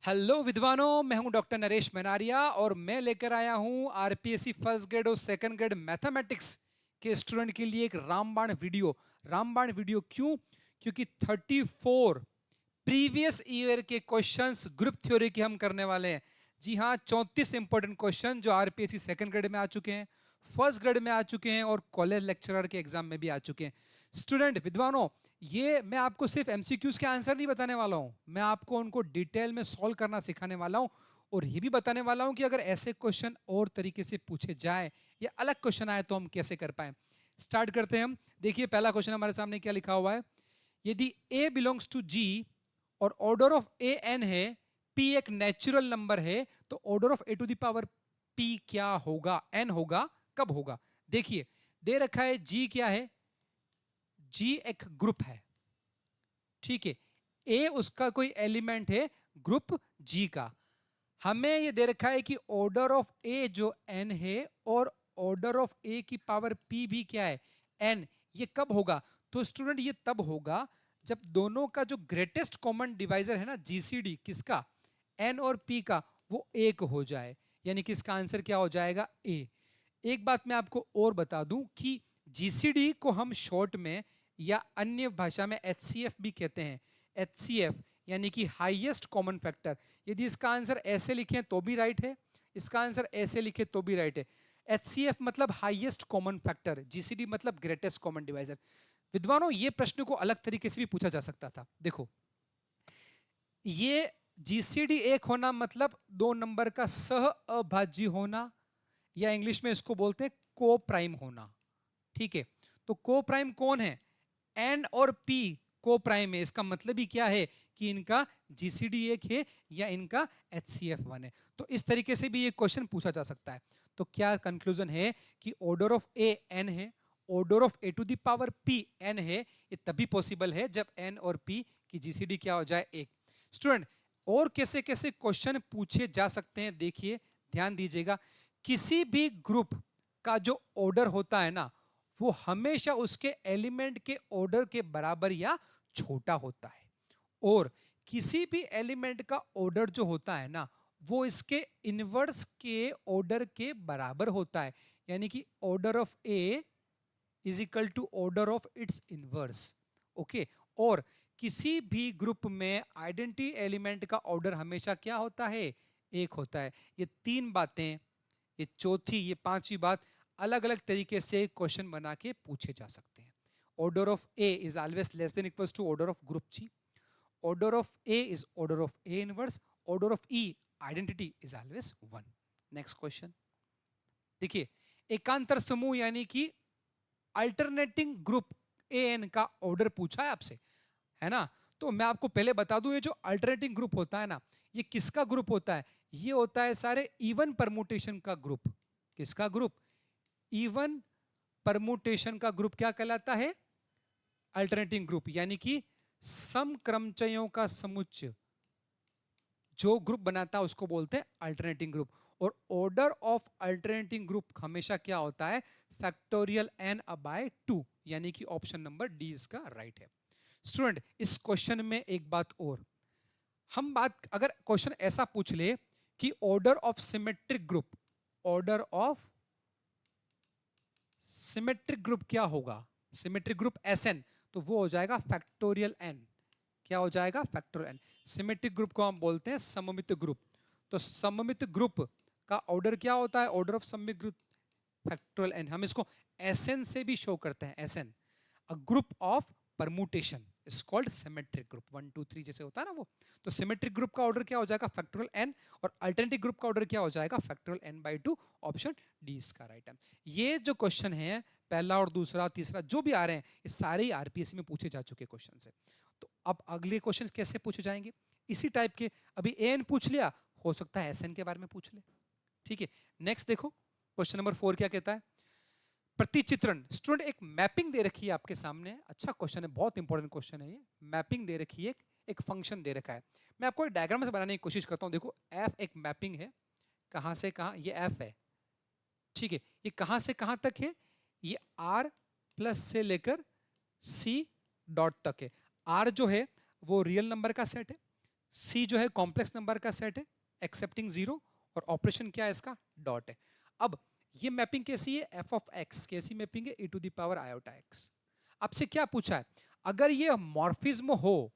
Hello विद्वानों, मैं हूं डॉक्टर नरेश मनारिया और मैं लेकर आया हूं आरपीएससी फर्स्ट ग्रेड और सेकंड ग्रेड मैथमेटिक्स के स्टूडेंट के लिए एक रामबाण वीडियो। रामबाण वीडियो क्यों? क्योंकि 34 प्रीवियस ईयर के क्वेश्चंस ग्रुप थ्योरी के हम करने वाले हैं। जी हाँ, 34 इंपॉर्टेंट क्वेश्चन जो आरपीएससी सेकंड ग्रेड में आ चुके हैं, फर्स्ट ग्रेड में आ चुके हैं और कॉलेज लेक्चरर के एग्जाम में भी आ चुके हैं। स्टूडेंट विद्वानों, ये मैं आपको सिर्फ एमसीक्यूज के आंसर नहीं बताने वाला हूं, मैं आपको उनको डिटेल में सॉल्व करना सिखाने वाला हूं और ये भी बताने वाला हूं कि अगर ऐसे क्वेश्चन और तरीके से पूछे जाए या अलग क्वेश्चन आए तो हम कैसे कर पाए। स्टार्ट करते हैं हम। देखिए, पहला क्वेश्चन हमारे सामने क्या लिखा हुआ है। यदि a बिलोंग्स टू g और ऑर्डर ऑफ ए एन है, p एक नेचुरल नंबर है, तो order of a to the power p क्या होगा? n होगा। कब होगा? देखिए, दे रखा है g क्या है, g एक ग्रुप है, ठीक है। ए उसका कोई एलिमेंट है ग्रुप जी का। हमें ये दे रखा है कि ऑर्डर ऑफ ए जो n है और ऑर्डर ऑफ ए की पावर p भी क्या है, n। ये कब होगा? तो स्टूडेंट ये तब होगा जब दोनों का जो ग्रेटेस्ट कॉमन डिवाइजर है ना, जीसीडी किसका, n और p का, वो एक हो जाए। यानी कि इसका आंसर क्या हो जाएगा, a। एक बात मैं आपको और बता दूं कि जीसीडी को हम शॉर्ट में या अन्य भाषा में एचसीएफ भी कहते हैं। एचसीएफ यानी कि हाईएस्ट कॉमन फैक्टर। यदि इसका आंसर ऐसे लिखें तो भी राइट है, इसका आंसर ऐसे लिखे तो भी राइट है। एचसीएफ मतलब हाईएस्ट कॉमन फैक्टर, जीसीडी मतलब ग्रेटेस्ट कॉमन डिवाइजर। विद्वानों, ये प्रश्न को अलग तरीके से भी पूछा जा सकता था। देखो, ये जीसीडी एक होना मतलब दो नंबर का सह अभाज्य होना, या इंग्लिश में इसको बोलते हैं को प्राइम होना, ठीक है। तो को प्राइम कौन है? एन और पी को प्राइम है। इसका मतलब ही क्या है कि इनका जीसीडी एक है या इनका एचसीएफ वन है। तो इस तरीके से भी ये क्वेश्चन पूछा जा सकता है। तो क्या कंक्लूजन है कि ऑर्डर ऑफ ए एन है, order of a to the power p n है। ये तभी पॉसिबल है जब एन और पी की जीसीडी क्या हो जाए, एक। स्टूडेंट, और कैसे कैसे क्वेश्चन पूछे जा सकते हैं, देखिए ध्यान दीजिएगा। किसी भी ग्रुप का जो ऑर्डर होता है ना, वो हमेशा उसके एलिमेंट के ऑर्डर के बराबर या छोटा होता है। और किसी भी एलिमेंट का ऑर्डर जो होता है ना, वो इसके इनवर्स के ऑर्डर के बराबर होता है। यानी कि order of a is equal to order of its inverse. Okay. और किसी भी ग्रुप में आइडेंटिटी एलिमेंट का ऑर्डर हमेशा क्या होता है, एक होता है। ये तीन बातें, ये चौथी, ये पांचवी बात अलग अलग तरीके से क्वेश्चन बना के पूछे जा सकते हैं। Order of a is always less than equals to order of group G. Order of a is order of a inverse. Order of e identity is always one. Next question देखिए। एकांतर समूह यानी कि अल्टरनेटिंग ग्रुप ए एन का ऑर्डर पूछा है आपसे, है ना। तो मैं आपको पहले बता दूं, ये जो अल्टरनेटिंग ग्रुप होता है ना, ये किसका ग्रुप होता है? ये होता है सारे इवन परमुटेशन का ग्रुप। किसका ग्रुप? इवन परमुटेशन का ग्रुप क्या कहलाता है? Alternating group. यानी कि सम क्रमचयों का समुच्चय जो ग्रुप बनाता है उसको बोलते हैं अल्टरनेटिंग ग्रुप। और ऑर्डर ऑफ अल्टरनेटिंग ग्रुप हमेशा क्या होता है? Factorial n by 2। यानी कि ऑप्शन नंबर डी इसका राइट है। स्टूडेंट, इस क्वेश्चन में एक बात और, हम बात अगर क्वेश्चन ऐसा पूछ ले कि order of symmetric group, order of symmetric group क्या होगा? सिमेट्रिक ग्रुप एसएन, तो वो हो जाएगा फैक्टोरियल एन। क्या हो जाएगा? Factorial N. सिमेट्रिक ग्रुप को हम बोलते हैं सममित ग्रुप। तो सममित ग्रुप का ऑर्डर क्या होता है? ऑर्डर ऑफ सममित ग्रुप फैक्टोरियल एन। हम इसको एसएन से भी शो करते हैं, S n. A group of permutation is called symmetric group. 1 2 3 जैसे होता है ना वो। तो सिमेट्रिक ग्रुप का ऑर्डर क्या हो जाएगा? Factorial n. और अल्टरनेटिव ग्रुप का ऑर्डर क्या हो जाएगा? Factorial n by 2। Option D इसका राइट है। ये जो क्वेश्चन है, पहला और दूसरा तीसरा जो भी आ रहे हैं, ये सारे ही आरपीएससी में पूछे जा चुके क्वेश्चन है। तो अब अगले क्वेश्चन कैसे पूछे जाएंगे? इसी टाइप के। अभी एन पूछ लिया, हो सकता है एसएन के बारे में पूछ ले, ठीक है। नेक्स्ट देखो, क्वेश्चन नंबर 4 क्या कहता है? प्रतिचित्रण। स्टूडेंट, एक मैपिंग दे रखी है आपके सामने। अच्छा क्वेश्चन है, बहुत इंपॉर्टेंट क्वेश्चन है ये। मैपिंग दे रखी है, एक फंक्शन दे रखा है। मैं आपको एक डायग्राम से बनाने की कोशिश करता हूं। देखो, एफ एक मैपिंग है, कहां से कहां, ये एफ है, ठीक है। ये कहां से कहां तक है? ये आर प्लस से लेकर सी डॉट तक है। आर जो है वो रियल नंबर का सेट है, सी जो है कॉम्प्लेक्स नंबर का सेट है एक्सेप्टिंग जीरो, और ऑपरेशन क्या है इसका, डॉट है। अब ये मैपिंग कैसी है, एफ ऑफ एक्स कैसी मैपिंग है, e to the power iota x. आपसे क्या पूछा है, अगर ये मॉर्फिज्म हो,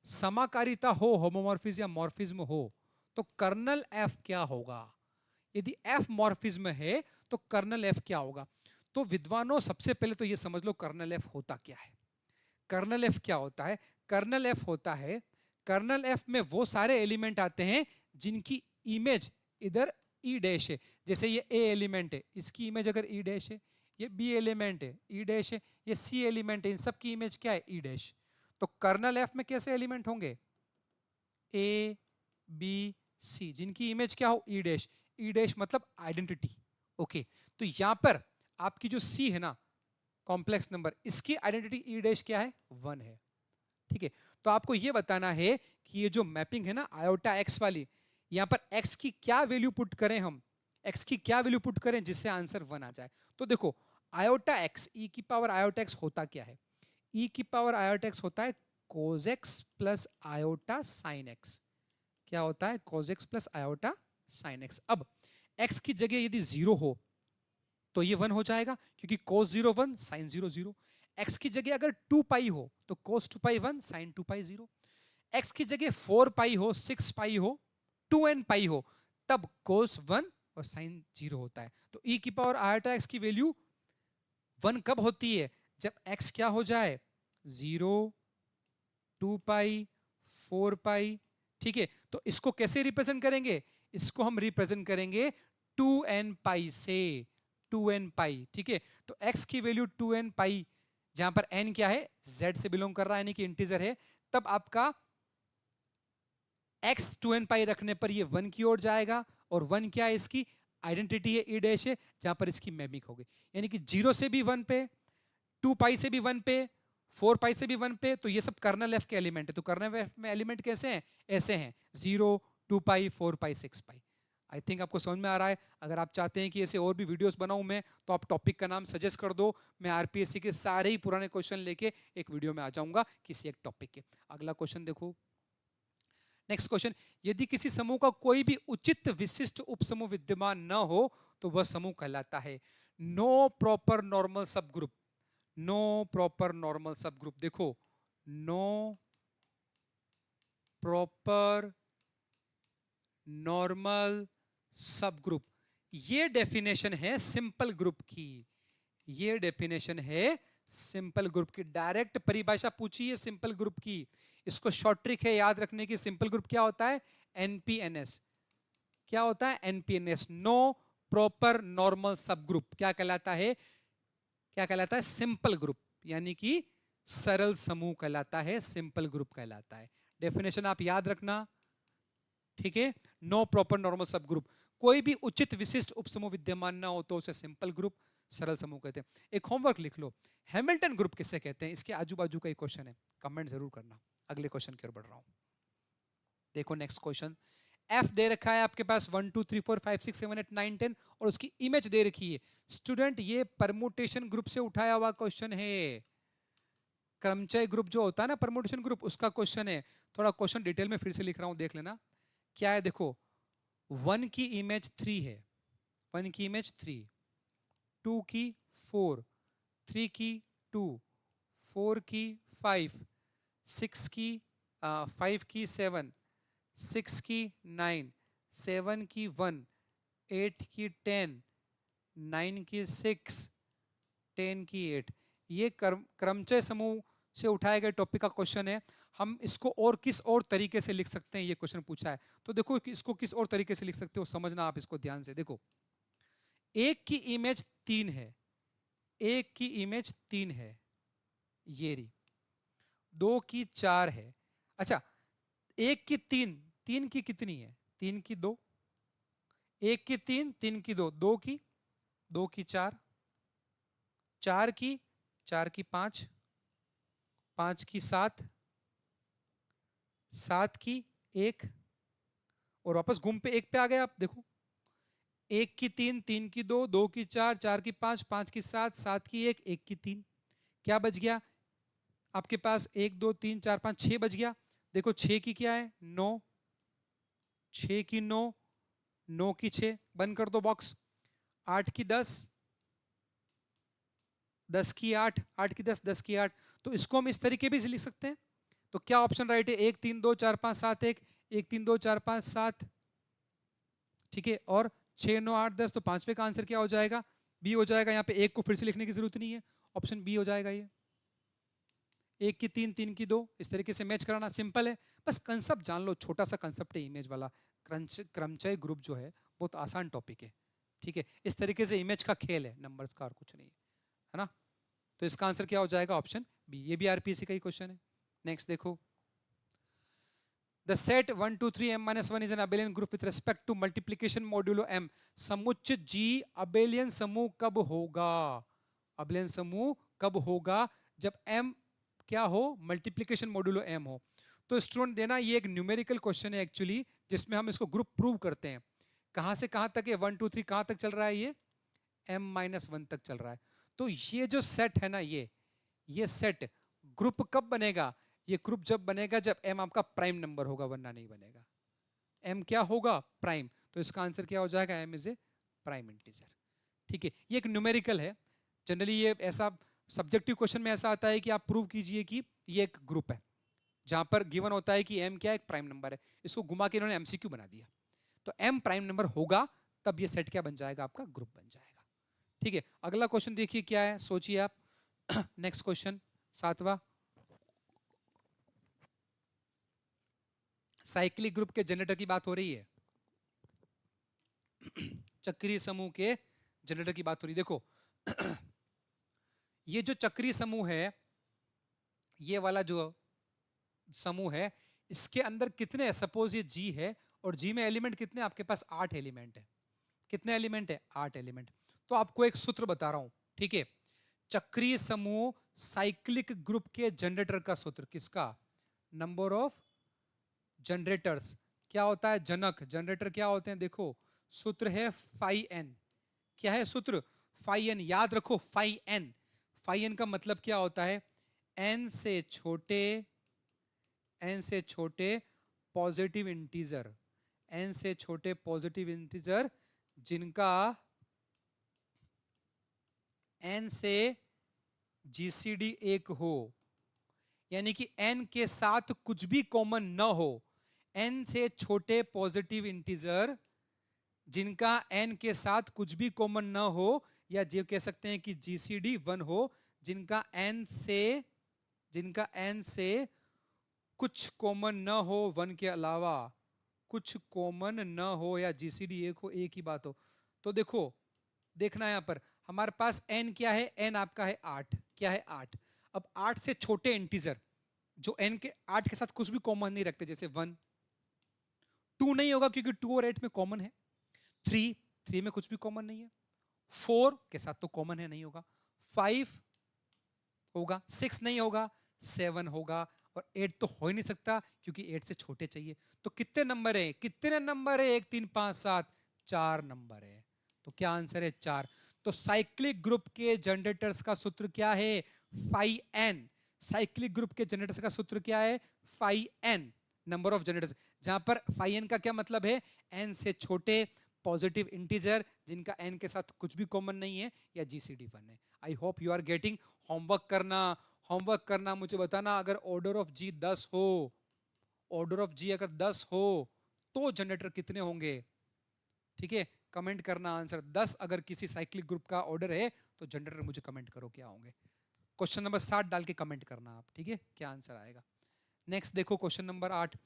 समाकारिता हो, होमोमॉर्फिज्म या मॉर्फिज्म हो, तो कर्नल एफ क्या होगा। यदि एफ मॉर्फिज्म है तो कर्नल एफ क्या होगा। तो विद्वानों सबसे पहले तो ये समझ लो कर्नल एफ होता क्या है। कर्नल एफ क्या होता है, कर्नल एफ होता है, कर्नल एफ में वो सारे एलिमेंट आते हैं जिनकी इमेज इधर ई डैश है। जैसे ये ए एलिमेंट है, इसकी इमेज अगर ई डैश है, ये बी एलिमेंट है ई डैश है, ये सी एलिमेंट है, इन सब की इमेज क्या है ई डैश। तो कर्नल एफ में कैसे एलिमेंट होंगे, ए बी सी, जिनकी इमेज क्या हो ई डैश। ई डैश मतलब आइडेंटिटी। ओके, तो यहां पर आपकी जो सी है ना कॉम्प्लेक्स नंबर, इसकी आइडेंटिटी ई डैश क्या है, 1 है। ठीक है, तो आपको यह बताना है कि ये जो मैपिंग है ना आयोटा एक्स वाली, यहां पर एक्स की क्या वैल्यू पुट करें, हम एक्स की क्या वैल्यू पुट करें जिससे आंसर 1 आ जाए। तो देखो आयोटा एक्स ई की पावर आयोटा एक्स होता क्या है, ई की पावर आयोटा एक्स होता है cos x plus iota sine x. क्या होता है, cos x plus iota sine x. अब एक्स की जगह यदि 0 हो तो ये 1 हो जाएगा, क्योंकि cos 0 1 sin 0 0। x की जगह अगर 2 पाई हो तो cos 2 पाई 1 sin 2 पाई 0। x की जगह 4 पाई हो, 6 पाई हो, 2n पाई हो, तब cos 1 और sin 0 होता है। तो e की पावर आयोटा x की वैल्यू 1 कब होती है, जब x क्या हो जाए 0, 2 पाई, 4 पाई। ठीक है, तो इसको कैसे रिप्रेजेंट करेंगे, इसको हम रिप्रेजेंट करेंगे 2n पाई से, 2n पाई। ठीक है, तो x की वैल्यू 2n पाई, जहां पर n क्या है, z से बिलोंग कर रहा है यानी कि इंटीजर है, तब आपका x 2n पाई रखने पर ये 1 की ओर जाएगा, और 1 क्या है, इसकी आइडेंटिटी है, ई डैश है, जहां पर इसकी मैमिक होगी। यानी कि 0 से भी 1 पे, 2 पाई से भी 1 पे, 4 पाई से भी 1 पे, तो ये सब कर्नल एफ के एलिमेंट है। तो कर्नल एफ में एलिमेंट कैसे हैं, ऐसे हैं 0, 2 पाई, 4 पाई, 6 पाई। आई थिंक आपको समझ में आ रहा है। अगर आप चाहते हैं कि ऐसे और भी वीडियोस बनाऊं मैं, तो आप टॉपिक का नाम सजेस्ट कर दो, मैं आरपीएससी के सारे ही पुराने क्वेश्चन लेके एक वीडियो में आ जाऊंगा किसी एक टॉपिक के। अगला क्वेश्चन देखो, नेक्स्ट क्वेश्चन, यदि किसी समूह का कोई भी उचित विशिष्ट उपसमूह विद्यमान न हो तो वह समूह कहलाता है। नो प्रॉपर नॉर्मल सब ग्रुप, नो प्रॉपर नॉर्मल सब ग्रुप, देखो नो प्रॉपर नॉर्मल सब ग्रुप, ये डेफिनेशन है सिंपल ग्रुप की, ये डेफिनेशन है सिंपल ग्रुप की। डायरेक्ट परिभाषा पूछी है सिंपल ग्रुप की, इसको शॉर्ट ट्रिक है याद रखने की। सिंपल ग्रुप क्या होता है, एनपीएनएस। क्या होता है, एनपीएनएस, नो प्रॉपर नॉर्मल सब ग्रुप क्या कहलाता है, क्या कहलाता है, सिंपल ग्रुप, यानी कि सरल समूह कहलाता है, सिंपल ग्रुप कहलाता है। डेफिनेशन आप याद रखना, ठीक है। नो प्रॉपर नॉर्मल सब ग्रुप, कोई भी उचित विशिष्ट उपसमूह विद्यमान ना हो तो उसे सिंपल ग्रुप, सरल समूह कहते हैं। एक होमवर्क लिख लो, हैमिल्टन ग्रुप किसे कहते हैं, इसके आजू बाजू का एक क्वेश्चन है, कमेंट जरूर करना। अगले क्वेश्चन की ओर बढ़ रहा हूं, देखो नेक्स्ट क्वेश्चन। एफ दे रखा है आपके पास 1 2 3 4 5 6 7 8 9 10 और उसकी इमेज दे रखी है। स्टूडेंट ये परमुटेशन ग्रुप से उठाया हुआ क्वेश्चन है, क्रमचय ग्रुप जो होता है ना परमुटेशन ग्रुप, उसका क्वेश्चन है। थोड़ा क्वेश्चन डिटेल में फिर से लिख रहा हूं, देख लेना क्या है। देखो 1 की इमेज 3 है, 1 की इमेज 3, 2 की 4, 3 की 2, 4 की 5, 6 की 5 की 7, 6 की 9, 7 की 1, 8 की 10, 9 की 6, 10 की 8। ये क्रमचय समूह से उठाए गए टॉपिक का क्वेश्चन है। हम इसको और किस और तरीके से लिख सकते हैं, ये क्वेश्चन पूछा है। तो देखो इसको किस और तरीके से लिख सकते हो, समझना आप इसको ध्यान से। देखो 1 की इमेज 3 है, 1 की इमेज 3 है, ये रही। 2 की 4 है, अच्छा 1 की 3, 3 की कितनी है, 3 की 2, 1 की 3, 3 की 2, 2 की 2 की 4, 4 की 4 की 5, 5 की 7, 7 की 1, और वापस घूम पे 1 पे आ गए आप। देखो 1 की 3, 3 की 2, 2 की 4, 4 की 5, 5 की 7, 7 की 1, 1 की 3, क्या बच गया आपके पास, 1 2 3 4 5 6 बच गया। देखो 6 की क्या है 9, 6 की 9, 9 की 6, बंद कर दो बॉक्स। 8 की 10, 10 की 8, 8 की 10, 10 की 8। तो इसको हम इस तरीके भी लिख सकते हैं। तो क्या ऑप्शन राइट है? 1 3 2 4 5 7 1, 1 3 2 4 5 7, ठीक है। और 6 9 8 10, तो पांचवे का आंसर क्या हो जाएगा? बी हो जाएगा। यहाँ पे एक को फिर से लिखने की जरूरत नहीं है, ऑप्शन बी हो जाएगा ये। 1 की 3, 3 की 2, इस तरीके से मैच कराना सिंपल है। बस कंसेप्ट जान लो, छोटा सा कंसेप्ट है इमेज वाला। क्रमचय ग्रुप जो है बहुत आसान टॉपिक है, ठीक है। इस तरीके से इमेज का खेल है, नंबर्स का और कुछ नहीं है ना। तो इसका आंसर क्या हो जाएगा? Option B. ये भी आरपीएससी का ही क्वेश्चन है। नेक्स्ट देखो, the set 1 2 3 m minus 1 is an abelian group with respect to multiplication modulo m। समुच्चय जी अबेलियन समूह कब होगा? अबेलियन समूह कब होगा? जब m क्या हो? मल्टीप्लीकेशन मॉड्यूलो m हो। तो स्टूडेंट देना, ये एक न्यूमेरिकल क्वेश्चन है एक्चुअली, जिसमें हम इसको ग्रुप प्रूव करते हैं। कहां से कहां तक है? 1 2 3 कहां तक चल रहा है? ये m-1 तक चल रहा है। तो ये जो सेट है ना, ये सेट ग्रुप कब बनेगा? ये ग्रुप जब बनेगा जब m आपका प्राइम नंबर होगा, वरना नहीं बनेगा। m क्या होगा? प्राइम। तो इसका आंसर क्या हो जाएगा? m is a prime integer, ठीक है। ये एक न्यूमेरिकल है। जनरली ये ऐसा सब्जेक्टिव क्वेश्चन में ऐसा आता है कि आप प्रूव कीजिए कि ये एक ग्रुप है, जहां पर गिवन होता है कि m क्या? एक प्राइम नंबर है। इसको घुमा के इन्होंने एमसीक्यू बना दिया। तो m प्राइम नंबर होगा तब ये सेट क्या बन जाएगा? आपका ग्रुप बन जाएगा, ठीक है। अगला क्वेश्चन देखिए क्या है, सोचिए आप। नेक्स्ट क्वेश्चन, 7वां। साइक्लिक ग्रुप के जनरेटर की बात हो रही है। चक्रीय समूह के जनरेटर की बात हो रही है। देखो, ये जो चक्रीय समूह है, ये वाला जो समूह है, इसके अंदर कितने, सपोज ये जी है और जी में एलिमेंट कितने? आपके पास 8 एलिमेंट है। कितने एलिमेंट है? 8 एलिमेंट। तो आपको एक सूत्र बता रहा हूं, ठीक है। चक्रीय समूह साइक्लिक ग्रुप के जनरेटर का सूत्र किसका? Number of generators. क्या होता है? जनक। जनरेटर क्या होते हैं? देखो, सूत्र है फाई एन। क्या है सूत्र? Phi n. याद रखो, फाई एन। फाई एन का मतलब क्या होता है? एन से छोटे, एन से छोटे पॉजिटिव इंटीजर, एन से छोटे पॉजिटिव इंटीजर जिनका एन से जीसीडी 1 हो, यानी कि n के साथ कुछ भी कॉमन न हो। n से छोटे पॉजिटिव इंटीजर जिनका n के साथ कुछ भी कॉमन न हो, या जो कह सकते हैं कि जीसीडी 1 हो, जिनका n से कुछ कॉमन न हो, 1 के अलावा कुछ कॉमन न हो, या जीसीडी 1 हो, एक ही बात हो। तो देखो, देखना यहां पर हमारे पास n क्या है? n आपका है 8। क्या है? 8। अब 8 से छोटे इंटीजर जो n के 8 के साथ कुछ भी कॉमन नहीं रखते, जैसे 1, 2 नहीं होगा क्योंकि 2 और 8 में कॉमन है। 3 में कुछ भी कॉमन नहीं है। 4 के साथ तो कॉमन है, नहीं होगा। 5 होगा, 6 नहीं होगा, 7 होगा, और 8 तो हो ही नहीं सकता क्योंकि 8 से छोटे चाहिए। तो कितने नंबर है? कितने नंबर है? 1 3 5 7, 4 नंबर है। तो क्या आंसर है? 4। तो साइक्लिक ग्रुप के जनरेटर्स का सूत्र क्या है? Phi n. साइक्लिक ग्रुप के जनरेटर्स का सूत्र क्या है? Phi n, number of generators. जहां पर फाई एन का क्या मतलब है? एन से छोटे पॉजिटिव इंटीजर जिनका एन के साथ कुछ भी कॉमन नहीं है, या जीसीडी 1 है। I hope you are getting. Homework करना, होमवर्क करना, मुझे बताना अगर ऑर्डर ऑफ जी 10 हो, ऑर्डर ऑफ जी अगर 10 हो तो जनरेटर कितने होंगे, ठीक है। कमेंट करना आंसर। 10 अगर किसी साइक्लिक ग्रुप का ऑर्डर है तो जनरेटर मुझे कमेंट करो क्या होंगे। क्वेश्चन नंबर 7 डाल के कमेंट करना आप, ठीक है, क्या आंसर आएगा। नेक्स्ट देखो, question number 8।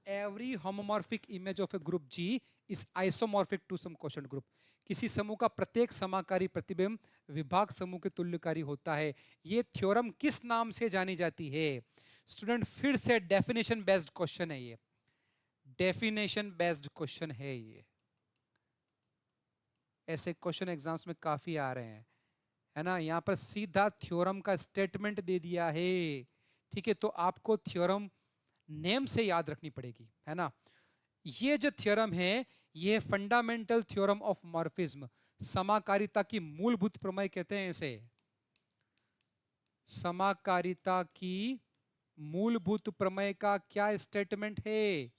Every homomorphic image of a group G is isomorphic to some quotient group. किसी समूह का प्रत्येक समाकारी प्रतिबिंब विभाग समूह के तुल्यकारी होता है। ये थ्योरम किस नाम से जानी जाती है? स्टूडेंट फिर से डेफिनेशन बेस्ड क्वेश्चन है ये, डेफिनेशन बेस्ड क्वेश्चन है ये। ऐसे क्वेश्चन एग्जाम्स में काफी आ रहे हैं, है ना। यहां पर सीधा थ्योरम का स्टेटमेंट दे दिया है, ठीक है। तो आपको थ्योरम नेम से याद रखनी पड़ेगी, है ना। ये जो थ्योरम है, ये फंडामेंटल थ्योरम ऑफ मॉर्फिज्म, समाकारिता की मूलभूत प्रमेय कहते हैं इसे। समाकारिता की मूलभूत प्रमेय का क्या स्टेटमेंट है?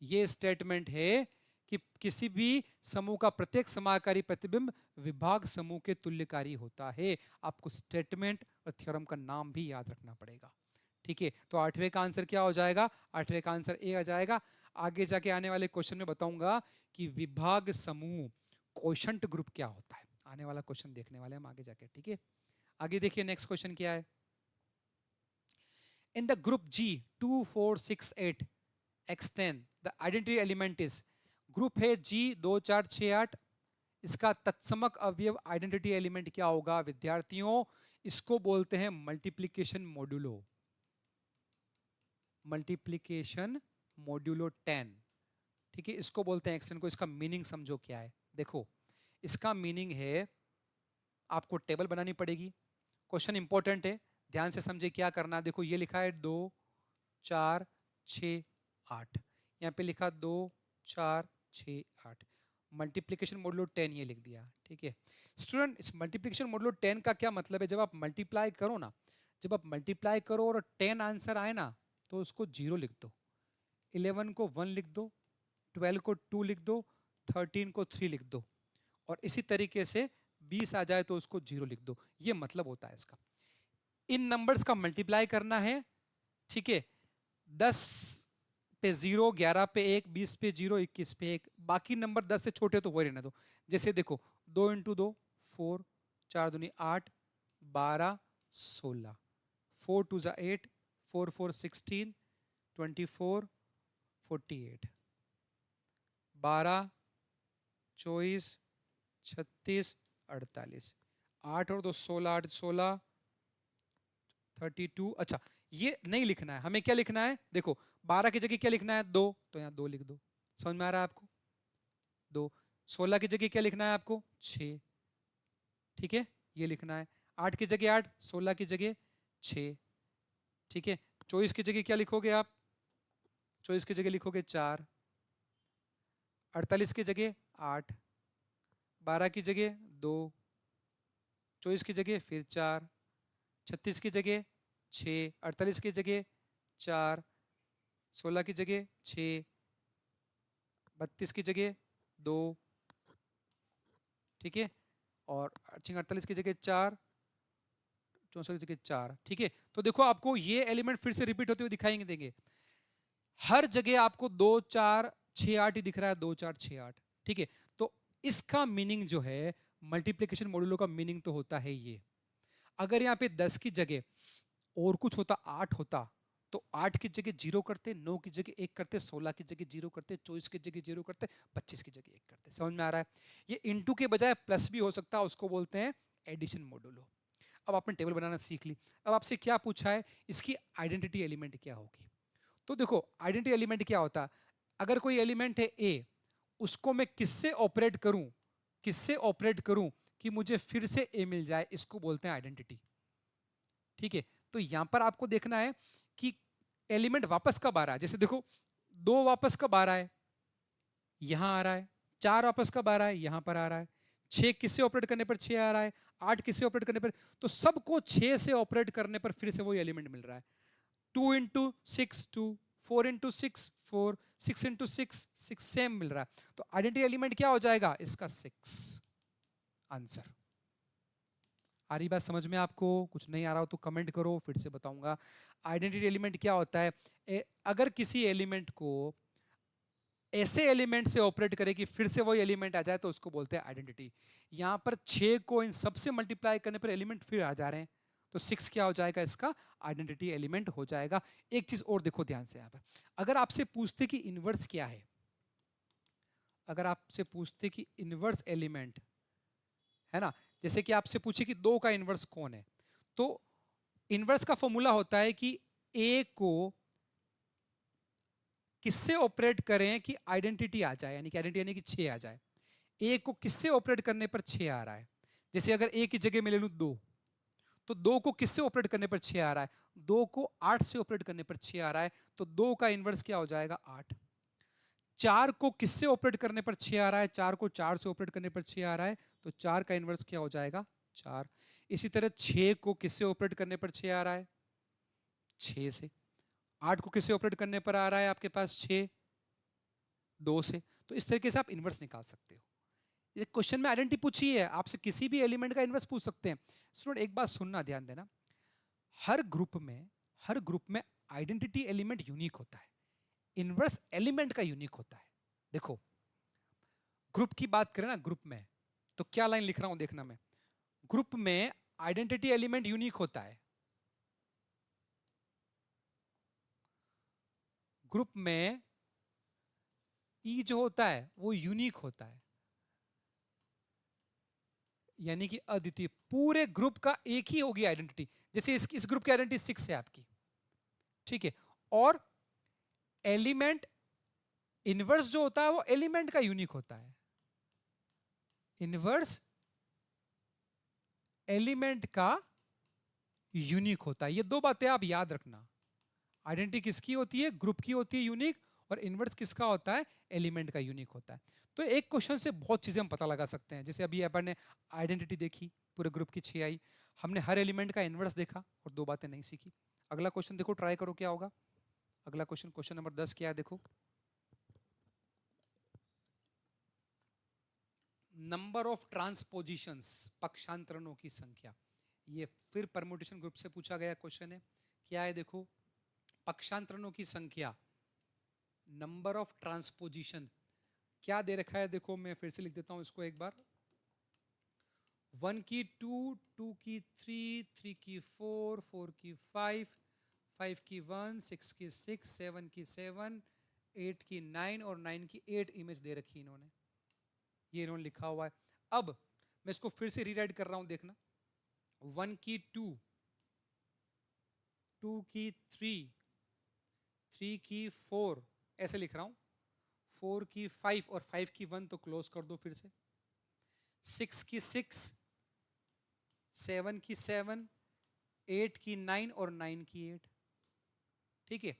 ये स्टेटमेंट है कि किसी भी समूह का प्रत्येक समाकारी प्रतिबिंब विभाग समूह के तुल्यकारी होता है। आपको स्टेटमेंट और थ्योरम का नाम भी याद रखना पड़ेगा। ठीक है, तो आठवें का आंसर क्या हो जाएगा? आठवें का आंसर ए आ जाएगा। आगे जाके आने वाले क्वेश्चन में बताऊंगा कि विभाग समूह कोशंट ग्रुप क्या होता है। आने वाला क्वेश्चन देखने वाले हम आगे जाके। ठीक है, आगे देखिए नेक्स्ट क्वेश्चन क्या है। In the group G 2 4 6 8 X10 the identity element is, group है G 2 4 6 8, इसका तत्समक अवयव आइडेंटिटी एलिमेंट क्या होगा विद्यार्थियों? इसको बोलते हैं मल्टीप्लिकेशन मॉड्यूलो, मल्टीप्लिकेशन मॉड्यूलो 10। ठीक है, इसको बोलते हैं एक्सटेंड को। इसका मीनिंग समझो क्या है। देखो, इसका मीनिंग है, आपको टेबल बनानी पड़ेगी। क्वेश्चन इंपॉर्टेंट है, ध्यान से समझे क्या करना। देखो ये लिखा है 2 4 6 8, यहाँ पे लिखा 2 4 6 8, मल्टीप्लिकेशन मॉडुलो 10 ये लिख दिया। ठीक है स्टूडेंट, इस मल्टीप्लिकेशन मॉडुलो 10 का क्या मतलब है? जब आप मल्टीप्लाई करो ना, जब आप मल्टीप्लाई करो और 10 आंसर आए ना, तो उसको 0 लिख दो, 11 को 1 लिख दो, 12 को 2 लिख दो, 13 को 3 लिख दो, और इसी तरीके से 20 आ जाए तो उसको 0 लिख दो। ये मतलब होता है इसका। इन नंबर्स का मल्टीप्लाई करना है। ठीक है, 10 पे 0, 11 पे 1, 20 पे 0, 21 पे 1, बाकी नंबर 10 से छोटे तो वही रहने दो। जैसे देखो 2 इंटू 2 4, 4 दूनी 8, 12 16, 4 टू जा 8, 4 4 16, 24 48, 12 24 36 48, 8 और 2 16, 8 16 32। अच्छा, ये नहीं लिखना है हमें, क्या लिखना है? देखो 12 की जगह क्या लिखना है? 2, तो यहाँ 2 लिख दो। समझ में आ रहा है आपको? 2। 16 की जगह क्या लिखना है आपको? 6। ठीक है, ये लिखना है। 8 की जगह 8, 16 की जगह 6। ठीक है, 24 की जगह क्या लिखोगे आप? 24 की जगह लिखोगे 4। 48 की जगह 8, 12 की जगह 2, 24 की जगह फिर 4, 36 की जगह 6, 48 की जगह 4, 16 की जगह 6, 32 की जगह 2। ठीक है, और 48 की जगह 4, 64 की जगह 4। ठीक है, तो देखो आपको ये एलिमेंट फिर से रिपीट होते हुए दिखाएंगे देंगे। हर जगह आपको 2 4 6 8 ही दिख रहा है, 2 4 6 8। ठीक है, तो इसका मीनिंग जो है, मल्टीप्लिकेशन मॉड्यूलो का मीनिंग तो होता है ये। अगर यहाँ पे 10 की जगह और कुछ होता, 8 होता, तो 8 की जगह 0 करते, 9 की जगह 1 करते, 16 की जगह 0 करते, 24 की जगह 0 करते, 25 की जगह 1 करते। समझ में आ रहा है? ये इनटू के बजाय प्लस भी हो सकता है, उसको बोलते हैं एडिशन मॉड्यूलो। अब आपने टेबल बनाना सीख ली। अब आपसे क्या पूछा है, इसकी आइडेंटिटी एलिमेंट क्या होगी? तो देखो आइडेंटिटी एलिमेंट क्या होता है, अगर कोई एलिमेंट है ए, उसको मैं किससे ऑपरेट करूं, किससे ऑपरेट करूं कि मुझे फिर से ए मिल जाए, इसको बोलते हैं आइडेंटिटी। ठीक है, तो यहां पर आपको देखना है कि एलिमेंट वापस कब आ रहा है। जैसे देखो 2 वापस कब आ रहा है, यहां आ रहा है। 4 वापस कब आ रहा है, यहां पर आ रहा है। 6 किससे ऑपरेट करने पर 6 आ रहा है, 8 किससे ऑपरेट करने पर, तो सबको 6 से ऑपरेट करने पर फिर से वही एलिमेंट मिल रहा है। 2 इंटू 6 2, 4 इंटू 6 4, 6 इंटू 6 6, सेम मिल रहा है। तो आइडेंटिटी एलिमेंट क्या हो जाएगा इसका? 6 आंसर। आ रही बात समझ में आपको? कुछ नहीं आ रहा हो तो कमेंट करो, फिर से बताऊंगा। आइडेंटिटी एलिमेंट क्या होता है? अगर किसी एलिमेंट को ऐसे एलिमेंट से ऑपरेट करे कि फिर से वही एलिमेंट आ जाए, तो उसको बोलते हैं आइडेंटिटी। यहां पर 6 को इन सबसे मल्टीप्लाई करने पर एलिमेंट फिर आ जा रहे हैं, तो 6 क्या हो जाएगा इसका? आइडेंटिटी एलिमेंट हो जाएगा। एक चीज और देखो ध्यान से, यहां पर अगर आपसे पूछते कि इनवर्स क्या है, अगर आपसे पूछते कि इनवर्स एलिमेंट है ना, जैसे कि आपसे पूछे कि 2 का इनवर्स कौन है, तो इनवर्स का फॉर्मूला होता है कि ए को किससे ऑपरेट करें कि आइडेंटिटी आ जाए, यानी कि आइडेंटिटी यानी कि 6 आ जाए। ए को किससे ऑपरेट करने पर 6 आ रहा है? जैसे अगर ए की जगह मैं ले लूं 2, तो 2 को किससे ऑपरेट करने पर 6 आ रहा है? 2 को 8 से ऑपरेट करने पर 6 आ रहा है, तो 2 का इनवर्स क्या हो जाएगा? 8। 4 को किससे ऑपरेट करने पर 6 आ रहा है? 4 को 4 से ऑपरेट करने पर 6 आ रहा है, तो 4 का इनवर्स क्या हो जाएगा? 4। इसी तरह 6 को किससे ऑपरेट करने पर 6 आ रहा है? 6 से। 8 को किससे ऑपरेट करने पर आ रहा है आपके पास? 6। 2 से। तो इस तरीके से आप इन्वर्स निकाल सकते हो। ये क्वेश्चन में आइडेंटिटी पूछी है, आपसे किसी भी एलिमेंट का इन्वर्स पूछ सकते हैं। स्टूडेंट एक बात सुनना, ध्यान देना, हर ग्रुप में आइडेंटिटी एलिमेंट यूनिक होता है, इन्वर्स एलिमेंट का यूनिक होता है। देखो ग्रुप की बात करें ना, ग्रुप में तो क्या लाइन लिख रहा हूं देखना, मैं ग्रुप में आइडेंटिटी एलिमेंट यूनिक होता है, ग्रुप में ई जो होता है वो यूनिक होता है, यानी कि अद्वितीय। पूरे ग्रुप का एक ही होगी आइडेंटिटी, जैसे इस ग्रुप की आइडेंटिटी 6 है आपकी, ठीक है। और एलिमेंट इनवर्स जो होता है वो एलिमेंट का यूनिक होता है, इनवर्स एलिमेंट का यूनिक होता है। ये दो बातें आप याद रखना, आइडेंटिटी किसकी होती है, ग्रुप की होती है यूनिक, और इनवर्स किसका होता है, एलिमेंट का यूनिक होता है। तो एक क्वेश्चन से बहुत चीजें हम पता लगा सकते हैं। जैसे अभी अपन ने आइडेंटिटी देखी पूरे ग्रुप की 6 आई, हमने हर एलिमेंट का इनवर्स देखा और 2 बातें नहीं सीखी। अगला क्वेश्चन देखो, ट्राई करो क्या होगा। अगला क्वेश्चन, क्वेश्चन नंबर 10 क्या है, देखो, नंबर ऑफ ट्रांसपोजिशंस, पक्षांतरणों की संख्या। ये फिर परम्यूटेशन ग्रुप से पूछा गया क्वेश्चन है। क्या है देखो, पक्षांतरणों की संख्या, नंबर ऑफ ट्रांसपोजिशन क्या दे रखा है, देखो मैं फिर से लिख देता हूं इसको एक बार। 1 की 2, 2 की 3, 3 की 4, 4 की 5, 5 की 1, 6 की 6, 7 की 7, 8 की 9 और 9 की 8 इमेज दे रखी इन्होंने, ये इन्होंने लिखा हुआ है। अब मैं इसको फिर से रीराइट कर रहा हूं, देखना। 1 की 2, 2 की 3, 3 की 4, ऐसे लिख रहा हूं, 4 की 5 और 5 की 1 तो क्लोज कर दो फिर से, 6 की 6, 7 की 7, 8 की 9 और 9 की 8, ठीक है।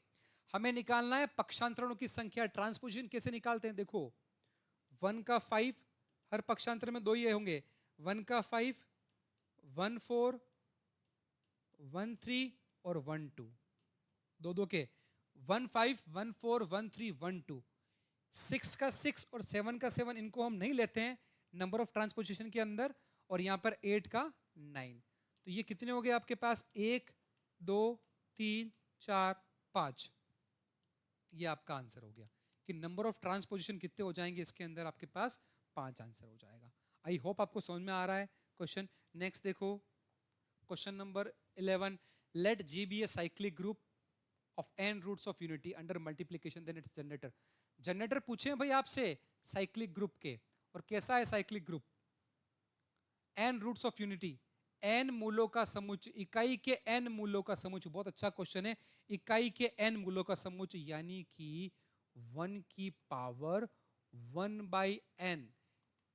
हमें निकालना है पक्षांतरणों की संख्या। ट्रांसपोजिशन कैसे निकालते हैं, देखो 1 का 5, हर पक्षांतर में 2 ही होंगे, 1 का 5, 1 4, 1 3 और 1 2, दो दो के 1 5, 1 4, 1 3, 1 2। 6 का 6 और 7 का 7 इनको हम नहीं लेते हैं नंबर ऑफ ट्रांसपोजिशन के अंदर, और यहां पर 8 का 9। तो ये कितने हो गए आपके पास, 1 2 3 4 5। ये आपका आंसर हो गया कि नंबर ऑफ ट्रांसपोजिशन कितने हो जाएंगे इसके अंदर, आपके पास 5 आंसर हो जाएगा। आई होप आपको समझ में आ रहा है क्वेश्चन। नेक्स्ट देखो, question number 11, let G be a cyclic group of n roots of unity under multiplication then its generator. Generator पूछे हैं भाई आपसे साइक्लिक ग्रुप के, और कैसा है cyclic group, n roots of unity, n मूलों का समुच्चय, इकाई के n मूलों का समुच्चय। बहुत अच्छा क्वेश्चन है, इकाई के n मूलों का समुच्चय, यानी कि 1 की पावर 1/n।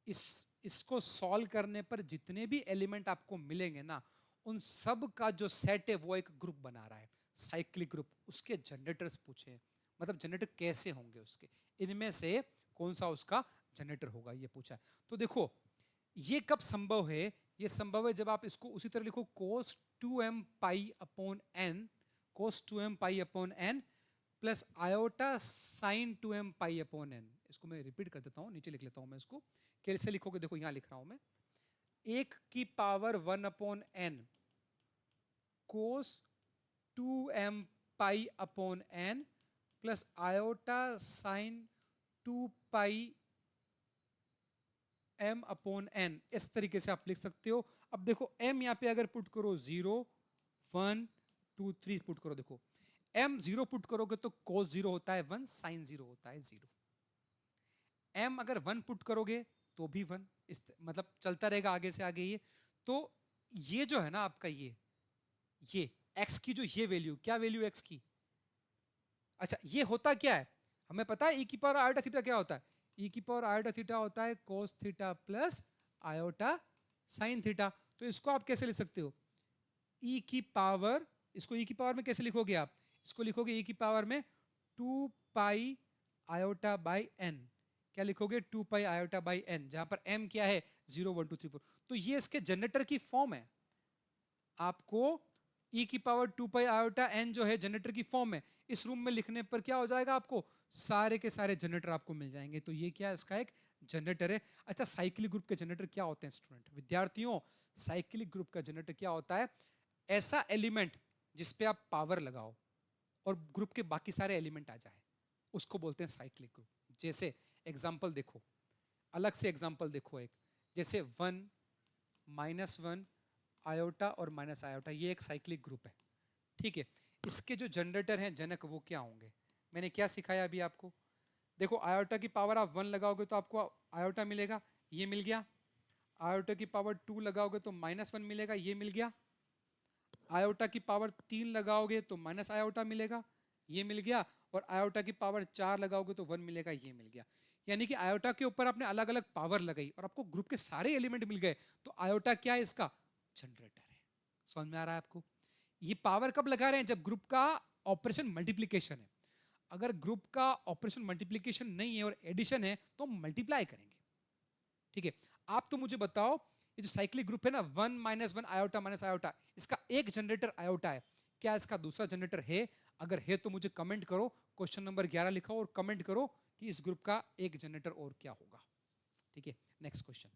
इसको सॉल्व करने पर जितने भी एलिमेंट आपको मिलेंगे ना, उन सब का जो सेट है वो एक ग्रुप बना रहा है, साइक्लिक ग्रुप। उसके जनरेटर्स पूछे हैं, मतलब जनरेटर कैसे होंगे उसके, इनमें से कौन सा उसका जनरेटर होगा, ये पूछा है। तो देखो ये कब संभव है, ये संभव है जब आप इसको उसी तरह लिखो, cos 2m pi upon n, cos 2m pi upon n plus iota sine 2m pi upon n। इसको मैं रिपीट कर देता हूं, नीचे लिख लेता हूं मैं इसको, कैसे लिखोगे देखो, यहां लिख रहा हूं मैं, 1 की पावर 1 अपॉन n कोस 2m pi upon n plus iota sine 2 पाई m अपॉन n। इस तरीके से आप लिख सकते हो। अब देखो m यहां पे अगर पुट करो 0 1 2 3 पुट करो, देखो m 0 पुट करोगे तो cos 0 होता है 1, साइन 0 होता है 0। m अगर 1 पुट करोगे तो भी 1, इस मतलब चलता रहेगा आगे से आगे ये। तो ये जो है ना आपका ये x की जो ये वैल्यू, क्या वैल्यू x की, अच्छा ये होता क्या है, हमें पता है e की पावर आयोटा थीटा क्या होता है, e की पावर आयोटा थीटा होता है cos theta plus iota sine theta. तो इसको आप कैसे लिख सकते हो, e की पावर, इसको e की पावर में कैसे लिखोगे आप, इसको लिखोगे e की पावर में 2 पाई आयोटा बाई n। क्या लिखोगे, 2 पाई आयोटा बाई n, जहां पर m क्या है 0 1 2 3 4। तो ये इसके जनरेटर की फॉर्म है। आपको e की पावर 2 पाई आयोटा n जो है जनरेटर की फॉर्म है, इस रूम में लिखने पर क्या हो जाएगा आपको सारे के सारे जनरेटर आपको मिल जाएंगे। तो ये क्या है, इसका एक जनरेटर है। अच्छा, साइक्लिक ग्रुप के जनरेटर क्या होते हैं स्टूडेंट, विद्यार्थियों? साइक्लिक ग्रुप का जनरेटर क्या होता है? ऐसा एलिमेंट जिसपे आप पावर लगाओ और ग्रुप के बाकी सारे एलिमेंट आ जाए, उसको बोलते हैं साइक्लिक ग्रुप। जैसे एग्जांपल देखो, अलग से एग्जांपल देखो, एक जैसे 1 -1 आयोटा और माइनस आयोटा, ये एक साइक्लिक ग्रुप है। ठीक है, इसके जो जनरेटर हैं जनक, वो क्या होंगे? मैंने क्या सिखाया अभी आपको? देखो, आयोटा की पावर आप 1 लगाओगे तो आपको आयोटा मिलेगा, ये मिल गया। आयोटा की पावर 2 लगाओगे तो -1 मिलेगा, ये मिल गया। आयोटा की पावर 3 लगाओगे तो माइनस आयोटा मिलेगा, ये मिल गया। और आयोटा की पावर 4 लगाओगे तो 1 मिलेगा, ये मिल गया। यानी कि आयोटा के ऊपर आपने अलग अलग पावर लगाई और आपको ग्रुप के सारे एलिमेंट मिल गए। तो आयोटा क्या है? इसका जनरेटर है। समझ में आ रहा है आपको? ये पावर कब लगा रहे हैं? जब ग्रुप का ऑपरेशन मल्टीप्लीकेशन है। अगर ग्रुप का ऑपरेशन मल्टीप्लीकेशन नहीं है और एडिशन है तो हम मल्टीप्लाई करेंगे। ठीक है, आप तो मुझे बताओ, ये जो साइक्लिक ग्रुप है ना, 1 -1 आयोटा माइनस आयोटा, इसका एक जनरेटर आयोटा है, क्या इसका दूसरा जनरेटर है? अगर है तो मुझे कमेंट करो, क्वेश्चन नंबर 11 लिखो और कमेंट करो कि इस ग्रुप का एक जनरेटर और क्या होगा। ठीक है, next question.